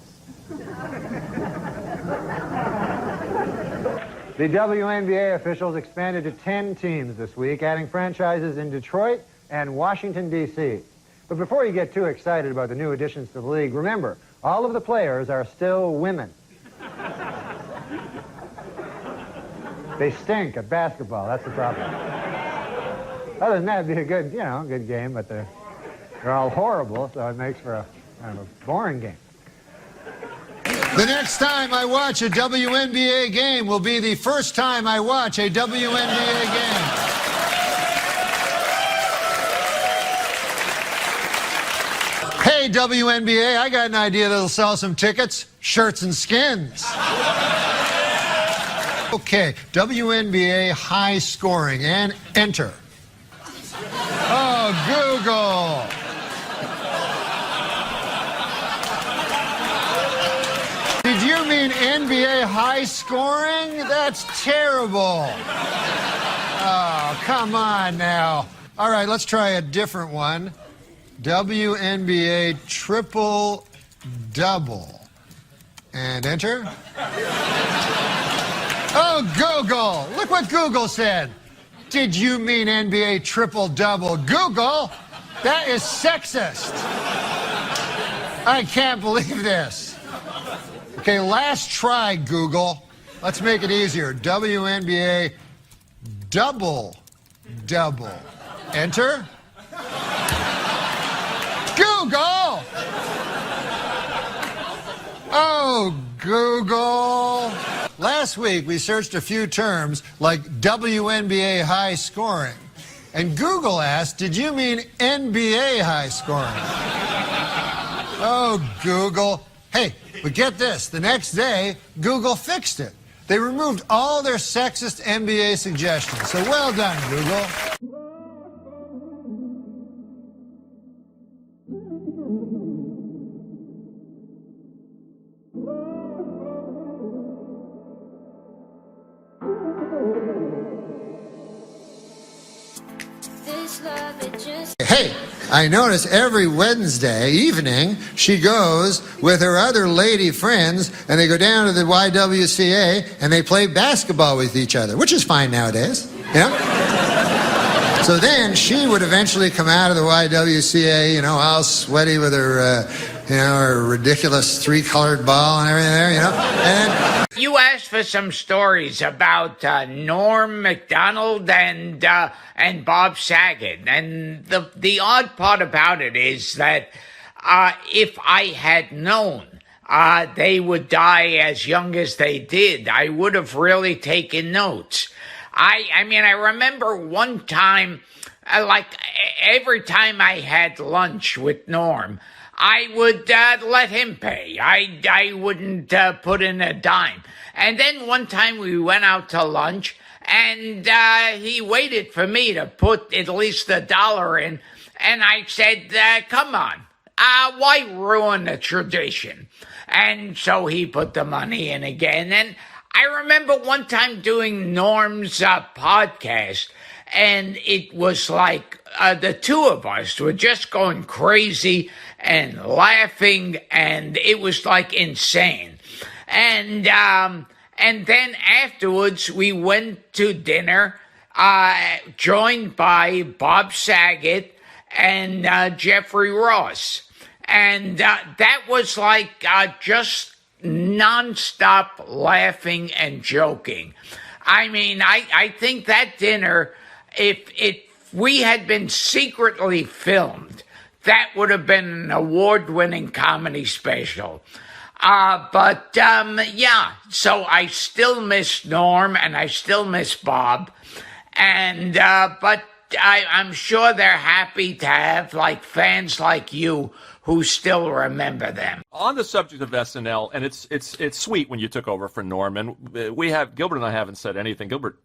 The WNBA officials expanded to 10 teams this week, adding franchises in Detroit and Washington, D.C. But before you get too excited about the new additions to the league, remember, all of the players are still women. They stink at basketball, that's the problem. Other than that, it'd be a good, good game, but they're all horrible, so it makes for a kind of a boring game. The next time I watch a WNBA game will be the first time I watch a WNBA game. Hey, WNBA, I got an idea that'll sell some tickets, shirts, and skins. Okay, WNBA high scoring, and enter. Oh, Google. Did you mean NBA high scoring? That's terrible. Oh, come on now. All right, let's try a different one. WNBA triple double. And enter. Oh, Google. Look what Google said. Did you mean NBA triple double? Google, that is sexist. I can't believe this. Okay, last try, Google. Let's make it easier. WNBA double double. Enter. Google! Oh, Google. Last week, we searched a few terms like WNBA high scoring. And Google asked, did you mean NBA high scoring? Oh, Google. Hey, but get this. The next day, Google fixed it. They removed all their sexist NBA suggestions. So well done, Google. Hey, I notice every Wednesday evening she goes with her other lady friends and they go down to the YWCA and they play basketball with each other, which is fine nowadays, you know? So then she would eventually come out of the YWCA, all sweaty with her, her ridiculous three-colored ball and everything there, And you asked for some stories about Norm Macdonald and Bob Saget, and the odd part about it is that if I had known they would die as young as they did, I would have really taken notes. I mean, I remember one time, like every time I had lunch with Norm, I would let him pay. I wouldn't put in a dime. And then one time we went out to lunch, and he waited for me to put at least $1 in. And I said, come on, why ruin the tradition? And so he put the money in again. And I remember one time doing Norm's podcast, and it was like the two of us were just going crazy and laughing, and it was like insane. And then afterwards we went to dinner, joined by Bob Saget and Jeffrey Ross. And that was like just nonstop laughing and joking. I mean, I think that dinner, if we had been secretly filmed, that would have been an award-winning comedy special. Yeah, so I still miss Norm and I still miss Bob. And, but I'm sure they're happy to have, like, fans like you who still remember them. On the subject of SNL, and it's sweet when you took over for Norm, and Gilbert and I haven't said anything. Gilbert,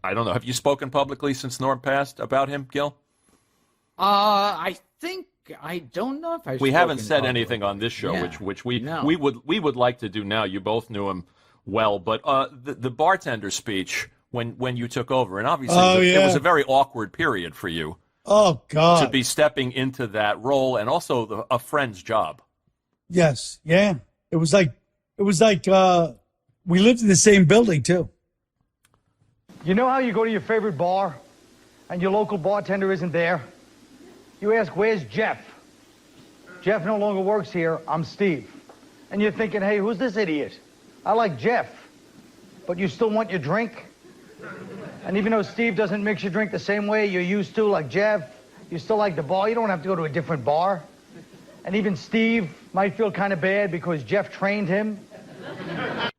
I don't know, have you spoken publicly since Norm passed about him, Gil? I don't know if We haven't said anything on this show, which we would like to do now. You both knew him well, but the bartender speech when you took over, and obviously it was a very awkward period for you. Oh God! To be stepping into that role, and also a friend's job. Yes, yeah. It was like we lived in the same building too. You know how you go to your favorite bar, and your local bartender isn't there? You ask, "Where's Jeff?" Jeff no longer works here. I'm Steve, and you're thinking, "Hey, who's this idiot? I like Jeff," but you still want your drink. And even though Steve doesn't mix your drink the same way you're used to, like Jeff, you still like the bar. You don't have to go to a different bar. And even Steve might feel kind of bad because Jeff trained him.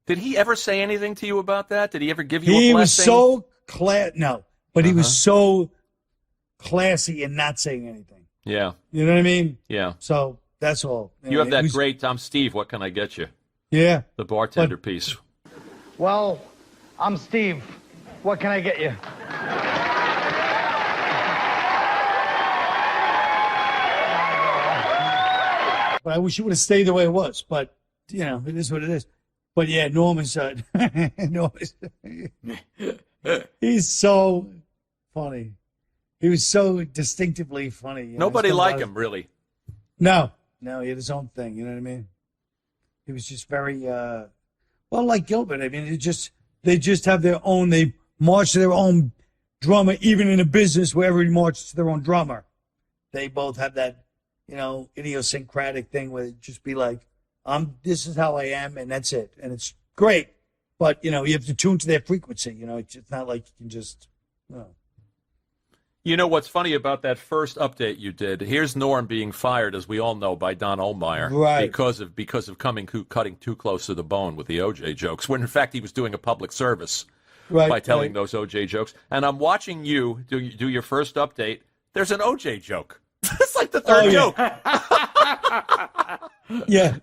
Did he ever say anything to you about that? Did he ever give you a blessing? He was so he was so classy in not saying anything. Yeah. You know what I mean? Yeah. So that's all. You have that great I'm Steve, what can I get you? Yeah. The bartender piece. Well, I'm Steve. What can I get you? But I wish it would have stayed the way it was. But, you know, it is what it is. But, yeah, Norm is... he's so funny. He was so distinctively funny. Nobody liked him, really. No, he had his own thing. You know what I mean? He was just very... well, like Gilbert. I mean, they just have their own... They march to their own drummer, even in a business where everybody marches to their own drummer. They both have that, you know, idiosyncratic thing where it just be like, this is how I am, and that's it. And it's great. But, you know, you have to tune to their frequency. You know, it's not like you can just, you know. You know what's funny about that first update you did? Here's Norm being fired, as we all know, by Don Ohlmeyer, right? Because of cutting too close to the bone with the OJ jokes, when in fact he was doing a public service. Right, by telling those OJ jokes. And I'm watching you do your first update. There's an OJ joke. It's like the third joke. Yeah.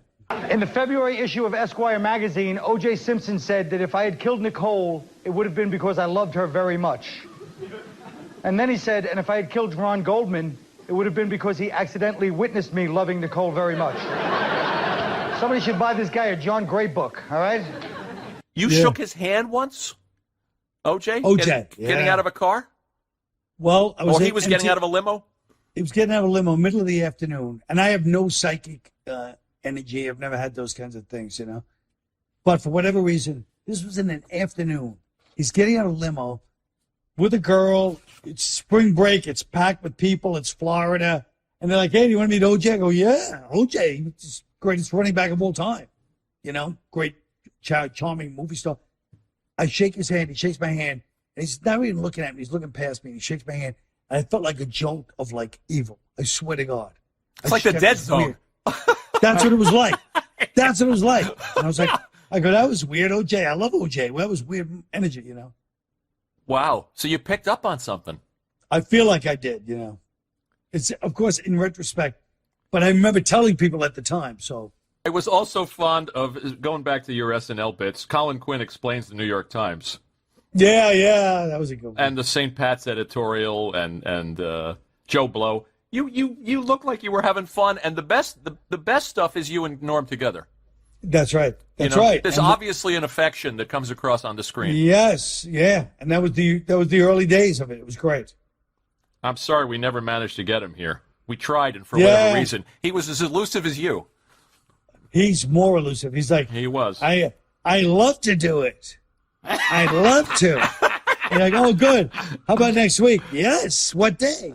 In the February issue of Esquire magazine, O.J. Simpson said that if I had killed Nicole, it would have been because I loved her very much. And then he said, and if I had killed Ron Goldman, it would have been because he accidentally witnessed me loving Nicole very much. Somebody should buy this guy a John Gray book, all right? You shook his hand once? OJ? Getting out of a car? Well, he was getting out of a limo? He was getting out of a limo middle of the afternoon. And I have no psychic energy. I've never had those kinds of things, you know. But for whatever reason, this was in an afternoon. He's getting out of a limo with a girl. It's spring break. It's packed with people. It's Florida. And they're like, hey, do you want to meet OJ? I go, yeah, OJ. He's the greatest running back of all time. You know, great, charming movie star. I shake his hand. He shakes my hand. And he's not even looking at me. He's looking past me. And he shakes my hand. And I felt like a joke of, like, evil. I swear to God. It's like the Dead Zone. That's what it was like. That's what it was like. And I was like, that was weird, OJ. I love OJ. Well, that was weird energy, you know. Wow. So you picked up on something. I feel like I did, you know. It's, of course, in retrospect. But I remember telling people at the time, so... I was also fond of, going back to your SNL bits, Colin Quinn Explains the New York Times. Yeah, that was a good one. And the St. Pat's editorial and Joe Blow. You look like you were having fun, and the best stuff is you and Norm together. That's right. That's right. There's obviously an affection that comes across on the screen. Yes, yeah. And that was the early days of it. It was great. I'm sorry we never managed to get him here. We tried, and for whatever reason, he was as elusive as you. He's more elusive. He's like, he was. I love to do it. I'd love to. And you're like, oh, good. How about next week? Yes. What day?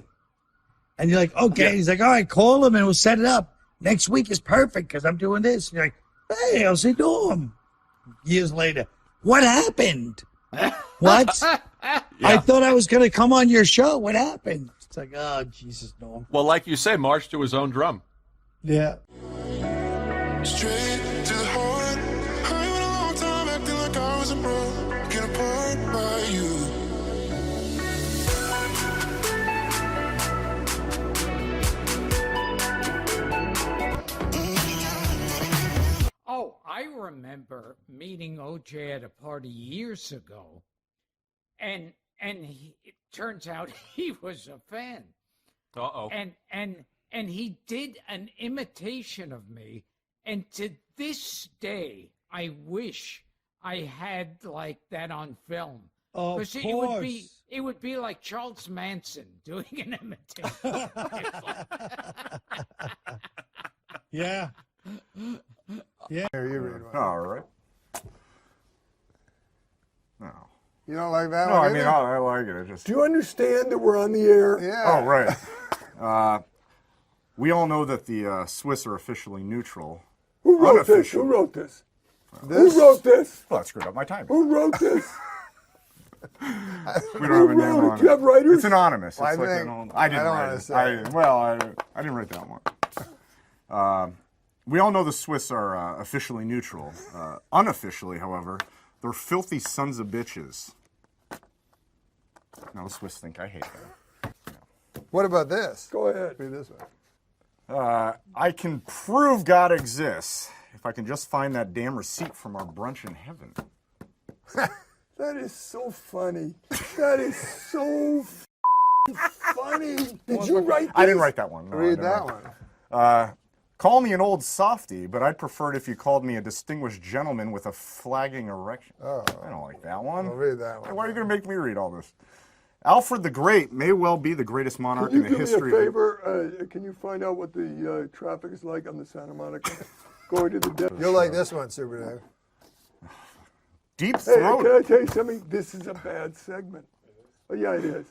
And you're like, okay. Yeah. He's like, all right, call him and we'll set it up. Next week is perfect because I'm doing this. And you're like, hey, I'll see Norm. Years later, what happened? What? I thought I was going to come on your show. What happened? It's like, oh, Jesus, Norm. Well, like you say, march to his own drum. Yeah. Straight to the heart. impossible. Get apart by you. Oh, I remember meeting OJ at a party years ago, and it turns out he was a fan. Uh-oh. And he did an imitation of me, and to this day, I wish I had like that on film. Of Because it would be like Charles Manson doing an imitation. Yeah. Yeah. Here, you read one. All right. No. You don't like that No, one? I mean, I like it. Just. Do you understand that we're on the air? Yeah. Oh, right. We all know that the Swiss are officially neutral. Who wrote this? Who wrote this? Who wrote this? Well, that screwed up my timing. Who wrote this? We don't have a name on it. Do you have writers? It's anonymous. Well, I didn't write it. I didn't write that one. We all know the Swiss are officially neutral. Unofficially, however, they're filthy sons of bitches. Now the Swiss think I hate them. What about this? Go ahead. Read this one. I can prove God exists if I can just find that damn receipt from our brunch in heaven. That is so funny. That is so funny. Did you write this? I didn't write that one. No, Read that one. Call me an old softy, but I'd prefer it if you called me a distinguished gentleman with a flagging erection. Oh. I don't like that one. Well, read that one. Why are you going to make me read all this? Alfred the Great may well be the greatest monarch in the history. Can you do me a favor? Can you find out what the traffic is like on the Santa Monica going to the Denver? You'll like this one, Super Dave. Deep Hey, throat. can I tell you something? This is a bad segment. Oh, yeah, it is.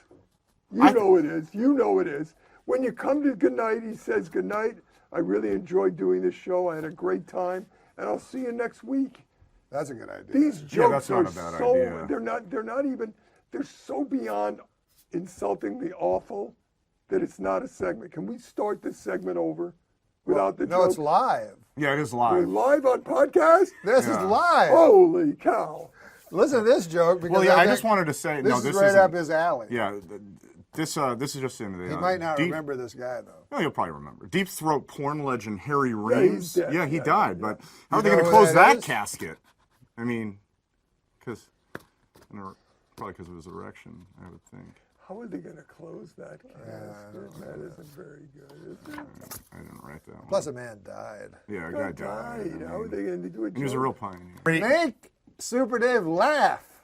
You know it is. You know it is. When you come to Goodnight, he says, "Goodnight. I really enjoyed doing this show. I had a great time, and I'll see you next week." That's a good idea. These Yeah, jokes that's are not a bad so idea. they're not even they're so beyond insultingly awful that it's not a segment. Can we start this segment over without the No, joke? it's live. Yeah, it is We're live. live on podcast? This is live. Holy cow. Listen to this joke because Well, yeah, I think just wanted to say, this no, is this right isn't- up his alley. Yeah, this is just into the. He might not deep, remember this guy though. No, you'll probably remember. Deep throat porn legend Harry he's Reeves. dead. Yeah, he Yeah, died. yeah. But how are they You going know to who close that that is? casket? I mean, because probably because of his erection, I would think. How are they going to close that casket? That isn't very good, is it? I didn't write that one. Plus, a man died. Yeah, a Guy guy died. I How are mean, they going to do it? he was a real pioneer. Make Super Dave laugh.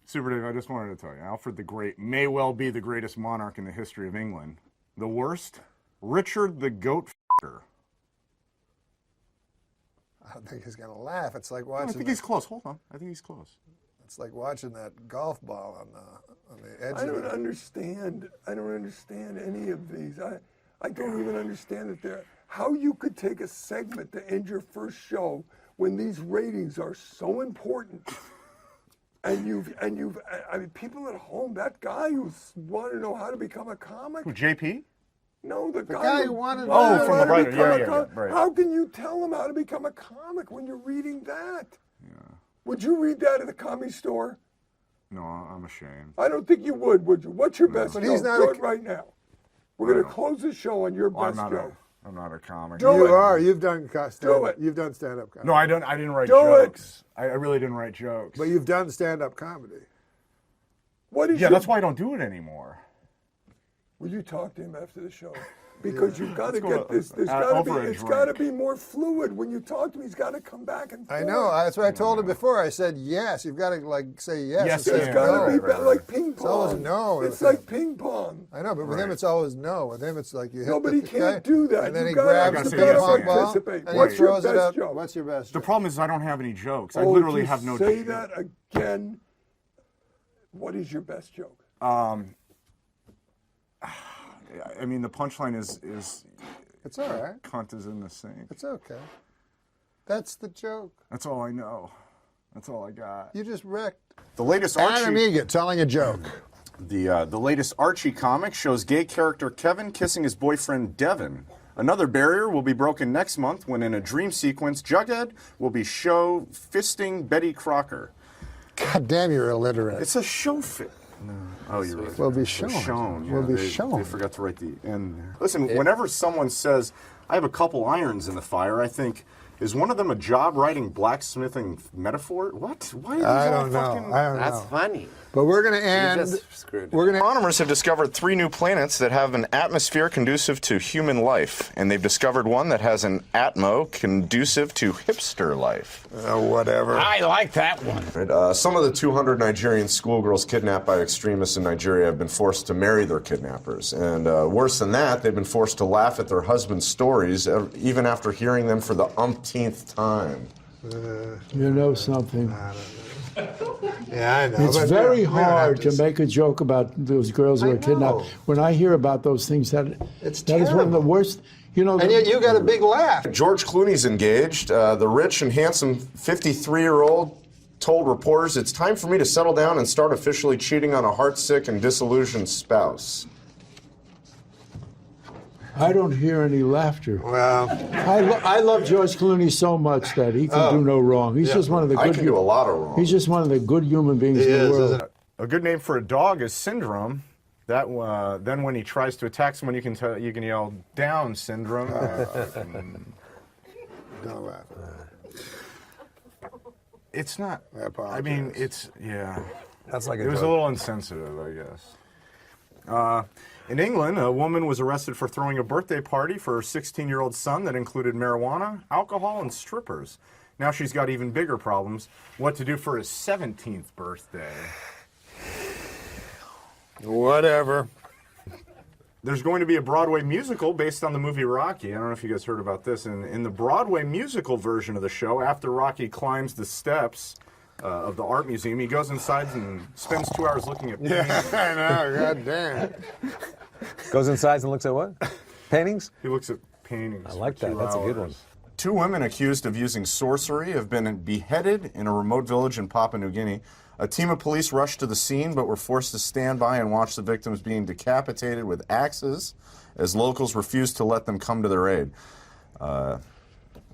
Super Dave, I just wanted to tell you, Alfred the Great may well be the greatest monarch in the history of England. The worst, Richard the Goat F***er. I don't think he's gonna laugh. It's like No, watching. I think he's close. Hold on. I think he's close. It's like watching that golf ball on the edge. I of don't the, understand. I don't understand any of these. I don't even understand that they're how you could take a segment to end your first show when these ratings are so important. And you've I mean, people at home, that guy who wanted to know how to become a comic. Who, JP? No, the guy guy who wanted to Oh, know from how the to writer. become Yeah, right. How can you tell him how to become a comic when you're reading that? Yeah. Would you read that at the Comedy Store? No, I'm ashamed. I don't think you would you? What's your best But joke? he's not Do a- it right now. We're going to close the show on your best joke. I'm not a comic. Do you it. are. You've done stand-up. Do it. You've done stand-up comedy. No, I didn't write Do jokes. I really didn't write jokes. But you've done stand-up comedy. What is Yeah, your, that's why I don't do it anymore. Will you talk to him after the show? Because you've got to Let's go get this. There's over a it's got to drink. be more fluid when you talk to him. He's got to come back and forth. I know. That's what I told him before. I said yes. You've got to like say yes. Yes, and It's say got no. to be like ping pong. It's always no. It's with like him. ping pong. I know, but with him it's always no. With him it's like you hit No, but the he can't guy, do that. and then You he gotta- grabs the you gotta ping pong ball participate. and What's he your throws it best up. joke? What's your best The joke? problem is I don't have any jokes. I Oh, literally if you have no say jokes. that again. What is your best joke? I mean, the punchline is It's all right. cunt is in the sink. It's okay. That's the joke. That's all I know. That's all I got. You just wrecked. The latest Anna Archie, Amiga telling a joke. the latest Archie comic shows gay character Kevin kissing his boyfriend Devin Another barrier will be broken next month when in a dream sequence, Jughead will be show fisting Betty Crocker. God damn, you're illiterate. It's a show fit. No. Oh, you're right. Will be shown. Will be shown. They forgot to write the end there. Listen, whenever someone says, I have a couple irons in the fire, I think, is one of them a job-writing blacksmithing metaphor? What? Why are these I all don't know. fucking... I don't know. That's funny. But we're going to end. Astronomers have discovered 3 new planets that have an atmosphere conducive to human life, and they've discovered one that has an atmo conducive to hipster life. Whatever. I like that one. Some of the 200 Nigerian schoolgirls kidnapped by extremists in Nigeria have been forced to marry their kidnappers, and worse than that, they've been forced to laugh at their husbands' stories even after hearing them for the umpteenth time. You know something. Yeah, I know. It's very hard to make a joke about those girls who are kidnapped. When I hear about those things, that is one of the worst. You know, and yet you got a big laugh. George Clooney's engaged. The rich and handsome 53-year-old told reporters, "It's time for me to settle down and start officially cheating on a heartsick and disillusioned spouse." I don't hear any laughter. Well, I love George Clooney so much that he can do no wrong. He's just one of the good. I can do a lot of wrong. He's just one of the good human beings in the world. A good name for a dog is Syndrome. That then when he tries to attack someone, you can yell "Down, Syndrome." Don't laugh. It's not. I mean, it's That's like it was a little insensitive, I guess. In England, a woman was arrested for throwing a birthday party for her 16-year-old son that included marijuana, alcohol, and strippers. Now she's got even bigger problems. What to do for his 17th birthday? Whatever. There's going to be a Broadway musical based on the movie Rocky. I don't know if you guys heard about this. In the Broadway musical version of the show, after Rocky climbs the steps of the art museum, he goes inside and spends 2 hours looking at paintings. Yeah, I know. God damn. Goes inside and looks at what? Paintings? He looks at paintings. I like that. That's a good one. 2 women accused of using sorcery have been beheaded in a remote village in Papua New Guinea. A team of police rushed to the scene but were forced to stand by and watch the victims being decapitated with axes as locals refused to let them come to their aid.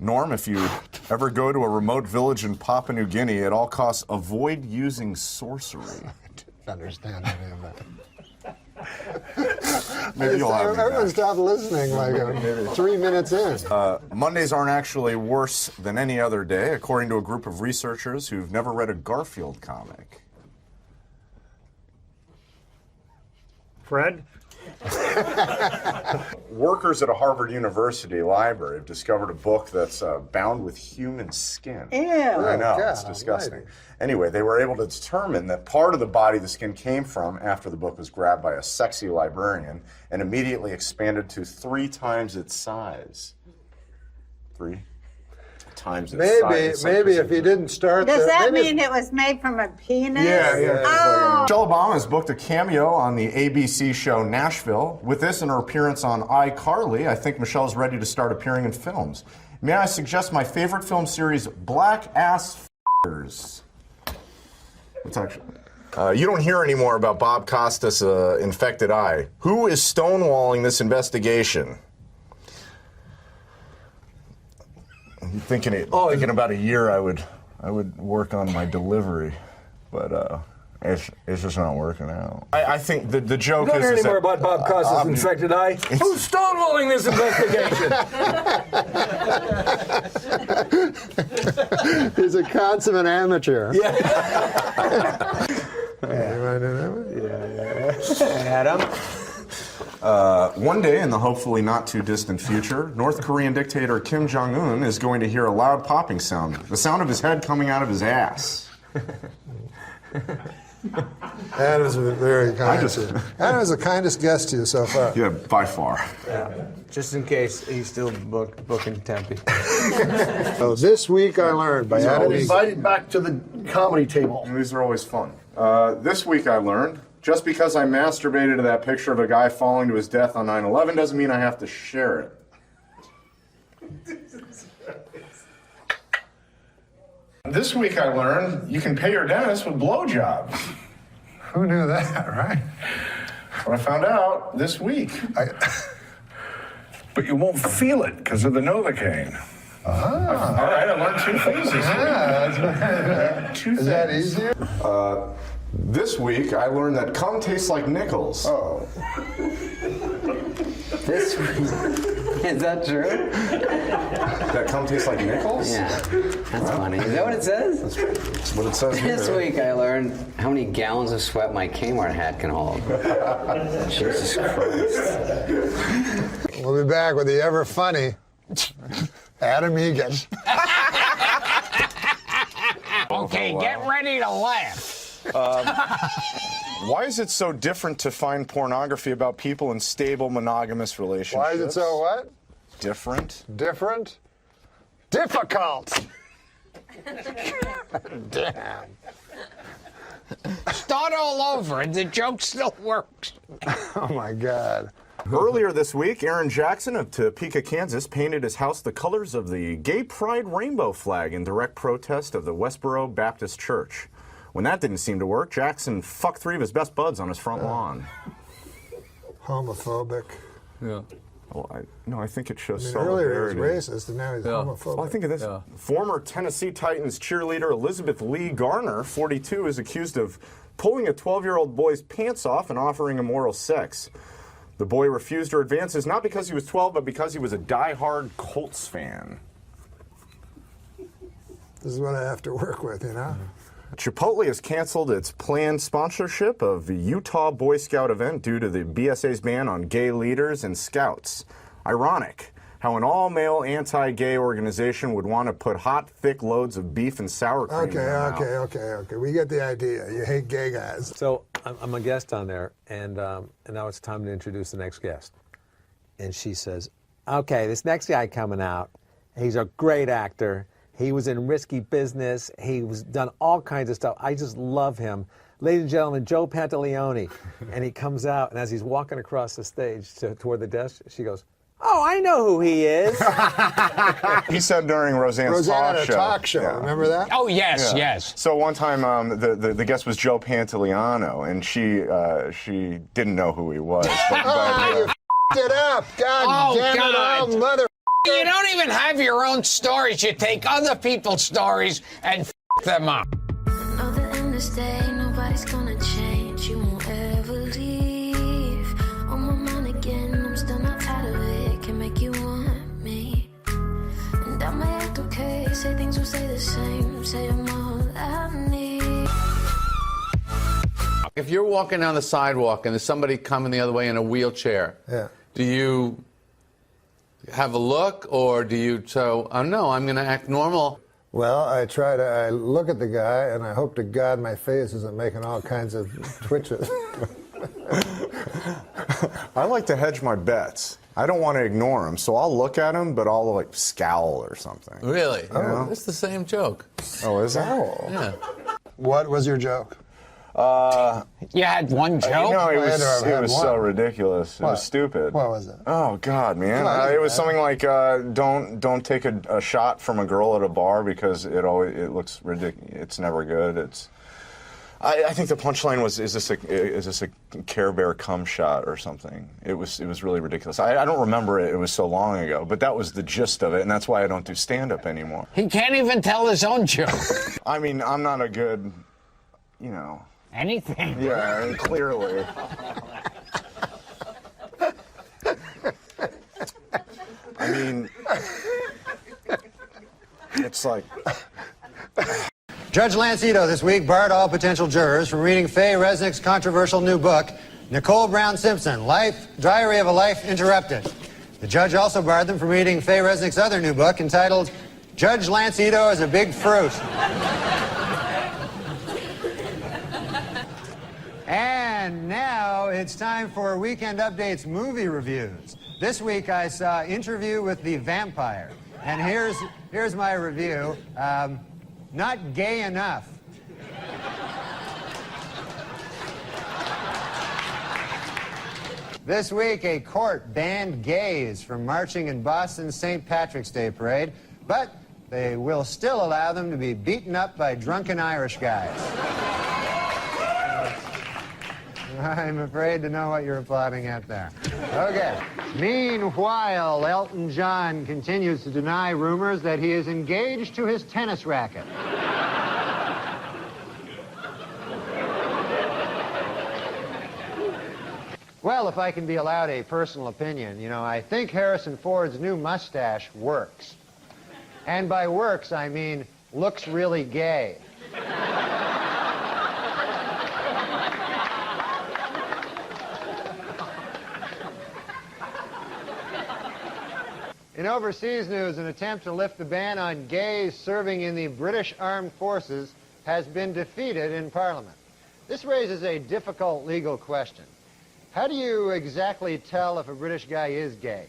Norm, if you ever go to a remote village in Papua New Guinea, at all costs, avoid using sorcery. I didn't understand any of that. Maybe you'll have me Everyone back. stopped listening like 3 minutes in. Mondays aren't actually worse than any other day, according to a group of researchers who've never read a Garfield comic. Fred? Workers at a Harvard University library have discovered a book that's bound with human skin. Ew. I know, God, it's disgusting. almighty. Anyway, they were able to determine that part of the body the skin came from after the book was grabbed by a sexy librarian and immediately expanded to 3 times its size. 3 times its size. Maybe if he didn't start. Does that mean it was made from a penis? Yeah. Oh. Michelle Obama has booked a cameo on the ABC show Nashville. With this and her appearance on iCarly, I think Michelle is ready to start appearing in films. May I suggest my favorite film series, Black Ass F***ers? It's actually... you don't hear any more about Bob Costas' infected eye. Who is stonewalling this investigation? I'm thinking about a year I would work on my delivery, but it's just not working out. I think the joke You don't is hear any that, more about Bob Costas' infected eye? Who's stonewalling this investigation? He's a consummate amateur. Yeah. You want to do that one? Adam? One day in the hopefully not too distant future, North Korean dictator Kim Jong-un is going to hear a loud popping sound, the sound of his head coming out of his ass. That is very kind. That was the kindest guest to you so far. Yeah, by far. Yeah. Just in case he's still booking Tempe. So this week I learned by Adam. Invited back to the comedy table. These are always fun. This week I learned, just because I masturbated to that picture of a guy falling to his death on 9/11 doesn't mean I have to share it. This week I learned you can pay your dentist with blowjobs. Who knew that, right? What I found out this week. but you won't feel it because of the Novocaine. Ah. All right, I learned 2 things this week. Yeah, is that easier? This week, I learned that cum tastes like nickels. Oh. This week. Is that true? That cum tastes like nickels? Yeah, that's funny. Is that what it says? That's what it says here. This week I learned how many gallons of sweat my Kmart hat can hold. Jesus Christ. We'll be back with the ever funny Adam Egan. Okay, get ready to laugh. Why is it so different to find pornography about people in stable monogamous relationships? Why is it so what? Different. Different? Difficult. Damn. Start all over, and the joke still works. Oh, my God. Earlier this week, Aaron Jackson of Topeka, Kansas, painted his house the colors of the Gay Pride rainbow flag in direct protest of the Westboro Baptist Church. When that didn't seem to work, Jackson fucked 3 of his best buds on his front lawn. Homophobic. Yeah. Well, I think it shows earlier he solidarity. was racist, and now he's homophobic. Well, I think of this. Yeah. Former Tennessee Titans cheerleader Elizabeth Lee Garner, 42, is accused of pulling a 12-year-old boy's pants off and offering him oral sex. The boy refused her advances not because he was 12, but because he was a die-hard Colts fan. This is what I have to work with, you know? Chipotle has canceled its planned sponsorship of the Utah Boy Scout event due to the BSA's ban on gay leaders and scouts. Ironic how an all-male anti-gay organization would want to put hot, thick loads of beef and sour cream in their mouth. Okay. We get the idea. You hate gay guys. So I'm a guest on there, and now it's time to introduce the next guest. And she says, okay, this next guy coming out, he's a great actor. He was in Risky Business. He's done all kinds of stuff. I just love him. Ladies and gentlemen, Joe Pantaleone. And he comes out, and as he's walking across the stage toward the desk, she goes, oh, I know who he is. He said during Roseanne's talk show. Yeah. Remember that? Oh, yes, yes. So one time the guest was Joe Pantaleone, and she didn't know who he was. You f***ed it up. God damn it. Oh, mother. You don't even have your own stories. You take other people's stories and f*** them up. Know the end is day, nobody's gonna change. You won't ever leave. On my mind again, I'm still not tired of it. Can make you want me. And I might act okay, say things will stay the same. Say I'm all I need. If you're walking down the sidewalk and there's somebody coming the other way in a wheelchair, do you have a look, or do you no, I'm going to act normal? Well, I look at the guy, and I hope to God my face isn't making all kinds of twitches. I like to hedge my bets. I don't want to ignore him, so I'll look at him, but I'll scowl or something. Really? Oh. It's the same joke. Oh, is it? Yeah. What was your joke? You had one joke? No, it was so ridiculous. It was stupid. What was it? Oh God, man! It was something like don't take a shot from a girl at a bar because it looks ridiculous. It's never good. I think the punchline was is this a Care Bear cum shot or something? It was really ridiculous. I don't remember it. It was so long ago, but that was the gist of it, and that's why I don't do stand-up anymore. He can't even tell his own joke. I mean, I'm not a good, Anything. Yeah, clearly. I mean, it's like... Judge Lance Ito this week barred all potential jurors from reading Faye Resnick's controversial new book, Nicole Brown Simpson, Diary of a Life Interrupted. The judge also barred them from reading Faye Resnick's other new book entitled Judge Lance Ito is a Big Fruit. And now it's time for Weekend Update's movie reviews. This week I saw Interview with the Vampire. And here's my review. Not gay enough. This week, a court banned gays from marching in Boston's St. Patrick's Day parade, but they will still allow them to be beaten up by drunken Irish guys. I'm afraid to know what you're applauding at there. Okay. Meanwhile, Elton John continues to deny rumors that he is engaged to his tennis racket. Well, if I can be allowed a personal opinion, you know, I think Harrison Ford's new mustache works. And by works, I mean looks really gay. In overseas news, an attempt to lift the ban on gays serving in the British Armed Forces has been defeated in Parliament. This raises a difficult legal question. How do you exactly tell if a British guy is gay?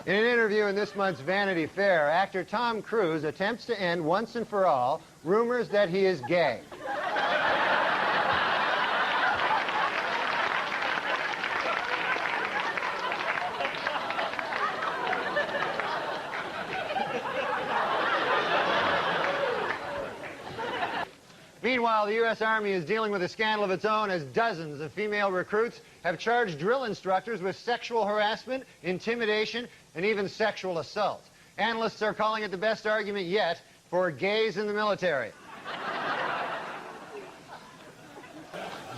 In an interview in this month's Vanity Fair, actor Tom Cruise attempts to end once and for all rumors that he is gay. Meanwhile, the U.S. Army is dealing with a scandal of its own as dozens of female recruits have charged drill instructors with sexual harassment, intimidation, and even sexual assault. Analysts are calling it the best argument yet for gays in the military.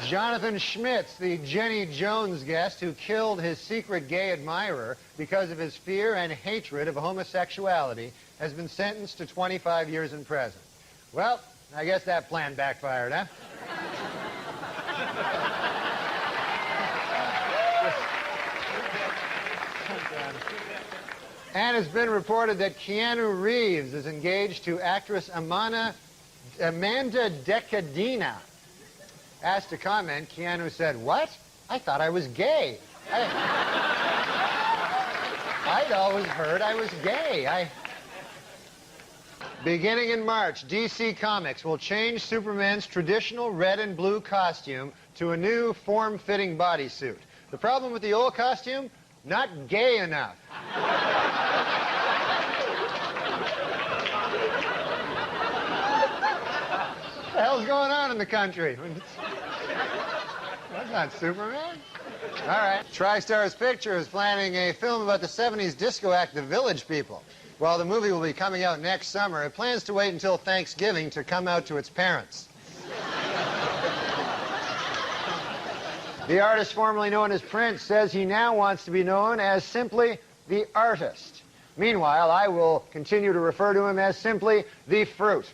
Jonathan Schmitz, the Jenny Jones guest who killed his secret gay admirer because of his fear and hatred of homosexuality, has been sentenced to 25 years in prison. Well, I guess that plan backfired, huh? And it's been reported that Keanu Reeves is engaged to actress Amanda Decadina. Asked to comment, Keanu said, "What? I thought I was gay. I'd always heard I was gay. Beginning in March, DC Comics will change Superman's traditional red and blue costume to a new form-fitting bodysuit. The problem with the old costume? Not gay enough. What the hell's going on in the country? That's not Superman. All right. TriStar's Picture is planning a film about the 70s disco act, The Village People. While the movie will be coming out next summer, it plans to wait until Thanksgiving to come out to its parents. The artist formerly known as Prince says he now wants to be known as simply the artist. Meanwhile, I will continue to refer to him as simply the fruit.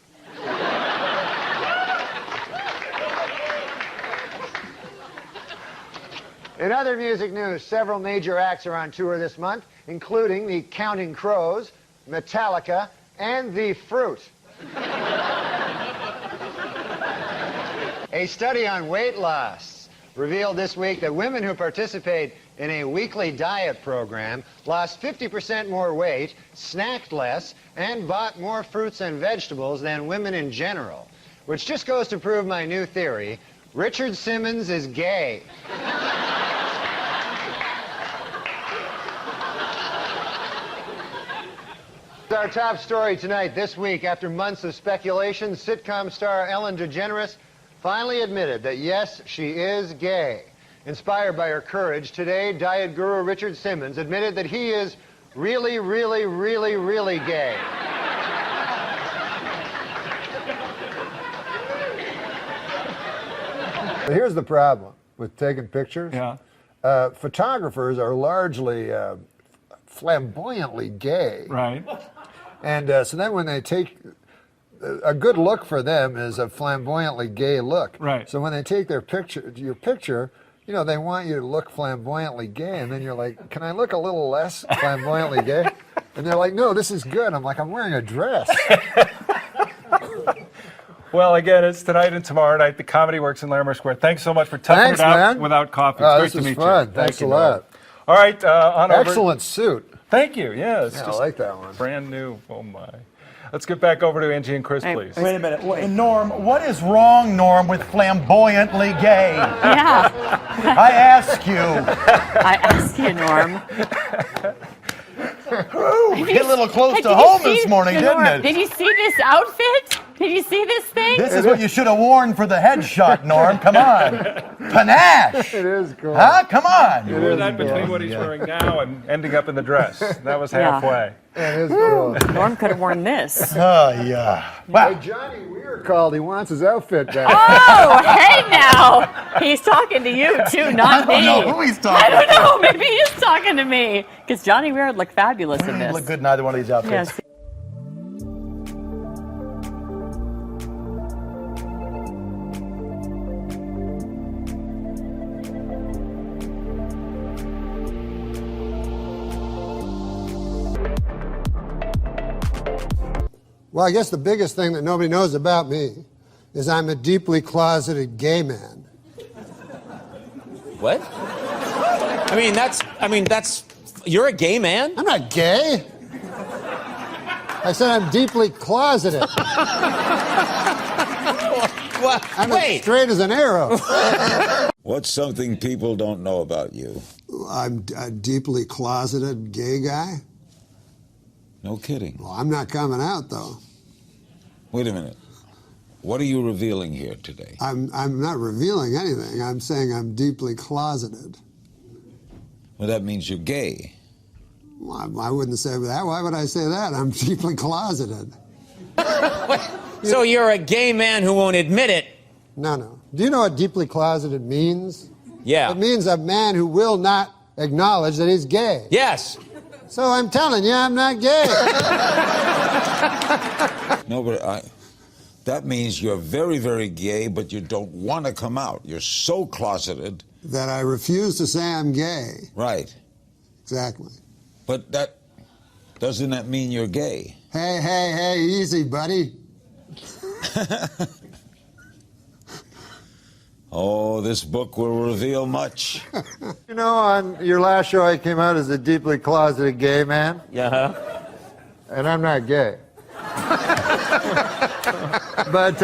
In other music news, several major acts are on tour this month, including the Counting Crows, Metallica, and the Fruit. A study on weight loss revealed this week that women who participate in a weekly diet program lost 50% more weight, snacked less, and bought more fruits and vegetables than women in general. Which just goes to prove my new theory: Richard Simmons is gay. Our top story tonight. This week, after months of speculation, sitcom star Ellen DeGeneres finally admitted that, yes, she is gay. Inspired by her courage, today, diet guru Richard Simmons admitted that he is really, really, really, really gay. Here's the problem with taking pictures. Yeah. Photographers are largely flamboyantly gay. Right. And so then when they take, a good look for them is a flamboyantly gay look. Right. So when they take your picture, you know, they want you to look flamboyantly gay, and then you're like, can I look a little less flamboyantly gay? And they're like, no, this is good. I'm like, I'm wearing a dress. Well, again, it's tonight and tomorrow night. The Comedy Works in Larimer Square. Thanks so much for toughing it out man. without coffee. It's great this to was meet fun. you. Thanks Thank a you, lot. Noah. All right, on over. Excellent suit. Thank you. Yeah, it's Yeah, just I like that one. brand new. Oh my. Let's get back over to Angie and Chris, please. Wait a minute. Norm, what is wrong, Norm, with flamboyantly gay? Yeah. I ask you. I ask you, Norm. hit a little close to home this morning, didn't it? Did you see this outfit? Did you see this thing? This is what you should have worn for the headshot, Norm. Come on. Panache. It is cool. Huh? Come on. You wore that between what he's wearing now and ending up in the dress. That was Yeah. halfway. It is cool. Norm could have worn this. Oh, yeah. Wow. Hey, Johnny Weir called. He wants his outfit back. Oh, hey now. He's talking to you, too, not me. I don't know who he's talking I don't to. know. Maybe he's talking to me. Because Johnny Weir would look fabulous in this. Look good in either one of these outfits. Yes. Well, I guess the biggest thing that nobody knows about me is I'm a deeply closeted gay man. What? You're a gay man? I'm not gay. I said I'm deeply closeted. I'm as straight as an arrow. What's something people don't know about you? I'm a deeply closeted gay guy. No kidding. Well, I'm not coming out, though. Wait a minute. What are you revealing here today? I'm not revealing anything. I'm saying I'm deeply closeted. Well, that means you're gay. Well, I wouldn't say that. Why would I say that? I'm deeply closeted. So you're a gay man who won't admit it? No. Do you know what deeply closeted means? Yeah. It means a man who will not acknowledge that he's gay. Yes. So I'm telling you, I'm not gay. No, but that means you're very, very gay, but you don't want to come out. You're so closeted. That I refuse to say I'm gay. Right. Exactly. But doesn't that mean you're gay? Hey, easy, buddy. Oh, this book will reveal much. You know, on your last show, I came out as a deeply closeted gay man. Yeah. And I'm not gay. But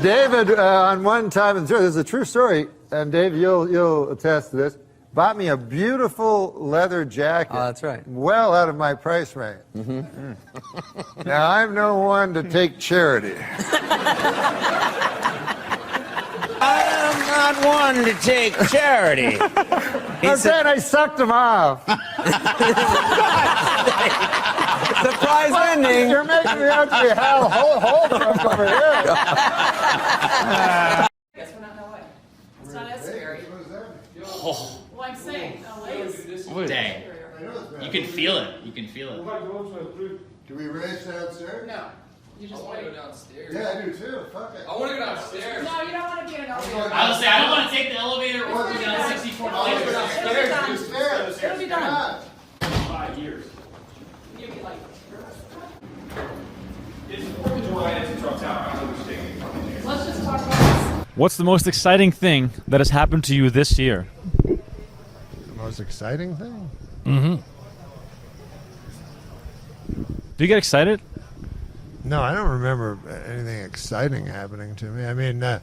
David, on one time, this is a true story, and Dave, you'll attest to this, bought me a beautiful leather jacket. Oh, that's right. Well out of my price range. Mm-hmm. Now, I'm no one to take charity. I am not one to take charity. I'm saying I sucked him off. Surprise ending. You're making me out to be Hal Holbrook over here. Guess we're not in LA. It's not as scary. Oh. Well, I'm saying LA is. Dang. You can feel it. You can feel it. Do we race downstairs? No. You just want to go downstairs. Yeah, I do too. Fuck it. I want to go downstairs. No, you don't want to be in an elevator. I was saying, I don't want to take the elevator or go down 64 It'll be stairs. done. It'll be done. 5 years. You'll be like. It's 4th of July and it's in Trump Tower. I'm understanding. Let's just talk about this. What's the most exciting thing that has happened to you this year? The most exciting thing? Mm-hmm. Do you get excited? No, I don't remember anything exciting happening to me. I mean, that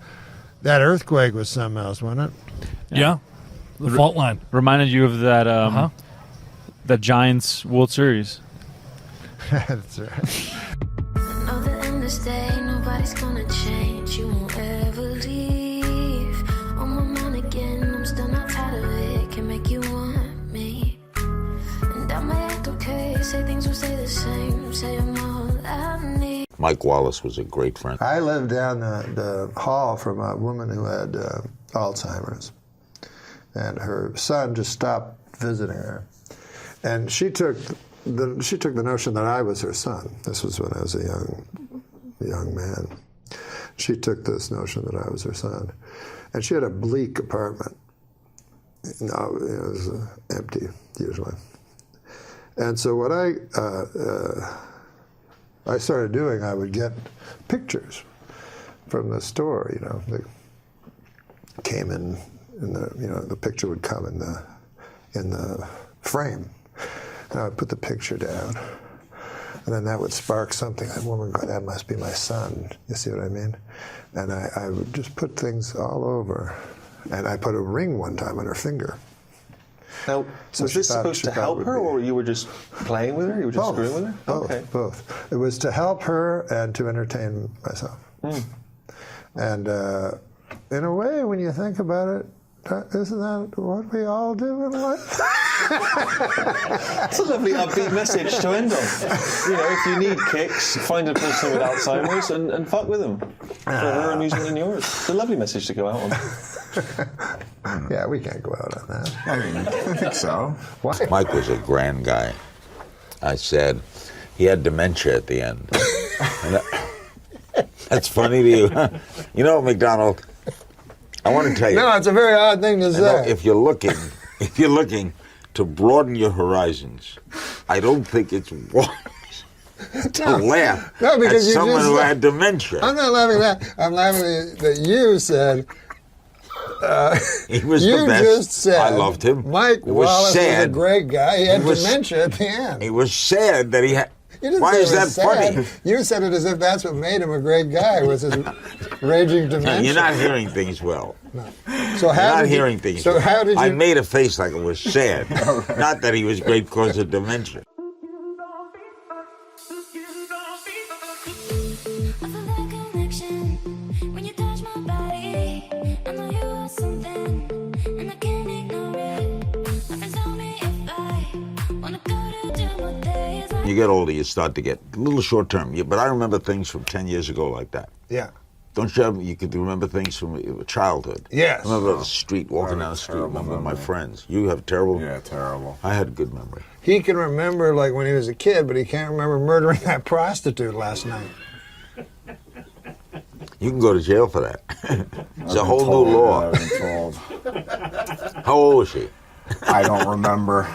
earthquake was something else, wasn't it? Yeah. The fault line. Reminded you of that that Giants World Series. That's right. Know the end is day, nobody's gonna change. You won't ever leave. On my mind again, I'm still not tired of it. Can make you want me. And I might act okay, say things will stay the same. Say I'm all I need. Mike Wallace was a great friend. I lived down the hall from a woman who had Alzheimer's. And her son just stopped visiting her. And she took the notion that I was her son. This was when I was a young man. She took this notion that I was her son. And she had a bleak apartment. No, it was empty, usually. And so what I started doing, I would get pictures from the store, They came in the picture would come in the frame. And I would put the picture down. And then that would spark something. That woman go, that must be my son. You see what I mean? And I would just put things all over. And I put a ring one time on her finger. Now, So was she this thought- supposed she to thought it help would her, be- or you were just playing with her? You were just screwing with her? Both, both. It was to help her and to entertain myself. And in a way, when you think about it, isn't that what we all do in life? That's a lovely upbeat message to end on. You know, if you need kicks, find a person with Alzheimer's and fuck with them. For her amusement and yours. It's a lovely message to go out on. Yeah, we can't go out on that. I think so. Why? Mike was a grand guy. I said, he had dementia at the end. That's funny to you. You know, Macdonald, I want to tell you. No, it's a very odd thing to I know say. if you're looking to broaden your horizons, I don't think it's wise to laugh No, because at you someone just who said- had dementia. I'm not laughing at that. I'm laughing that you said. He was you the best. just said. I loved him. Mike It was Wallace was a sad. great guy. He had He was- dementia at the end. It was sad that he had. You didn't Why say is it that was sad. funny? You said it as if that's what made him a great guy, was his raging dementia. You're not hearing things well. So how You're not did you- hearing things so well. how did I you- made a face like it was sad, not that he was great because of dementia. When you touch my body, I know you are something, and I can't ignore it. My friends tell me if I wanna go to do my days. You get older, you start to get a little short term. But I remember things from 10 years ago like that. Yeah. Don't you? You could remember things from childhood. Yes. I remember the street, walking down the street, remember my friends. You have terrible. Yeah, terrible. I had a good memory. He can remember like when he was a kid, but he can't remember murdering that prostitute last night. You can go to jail for that. It's a whole new law. I've been told. How old was she? I don't remember.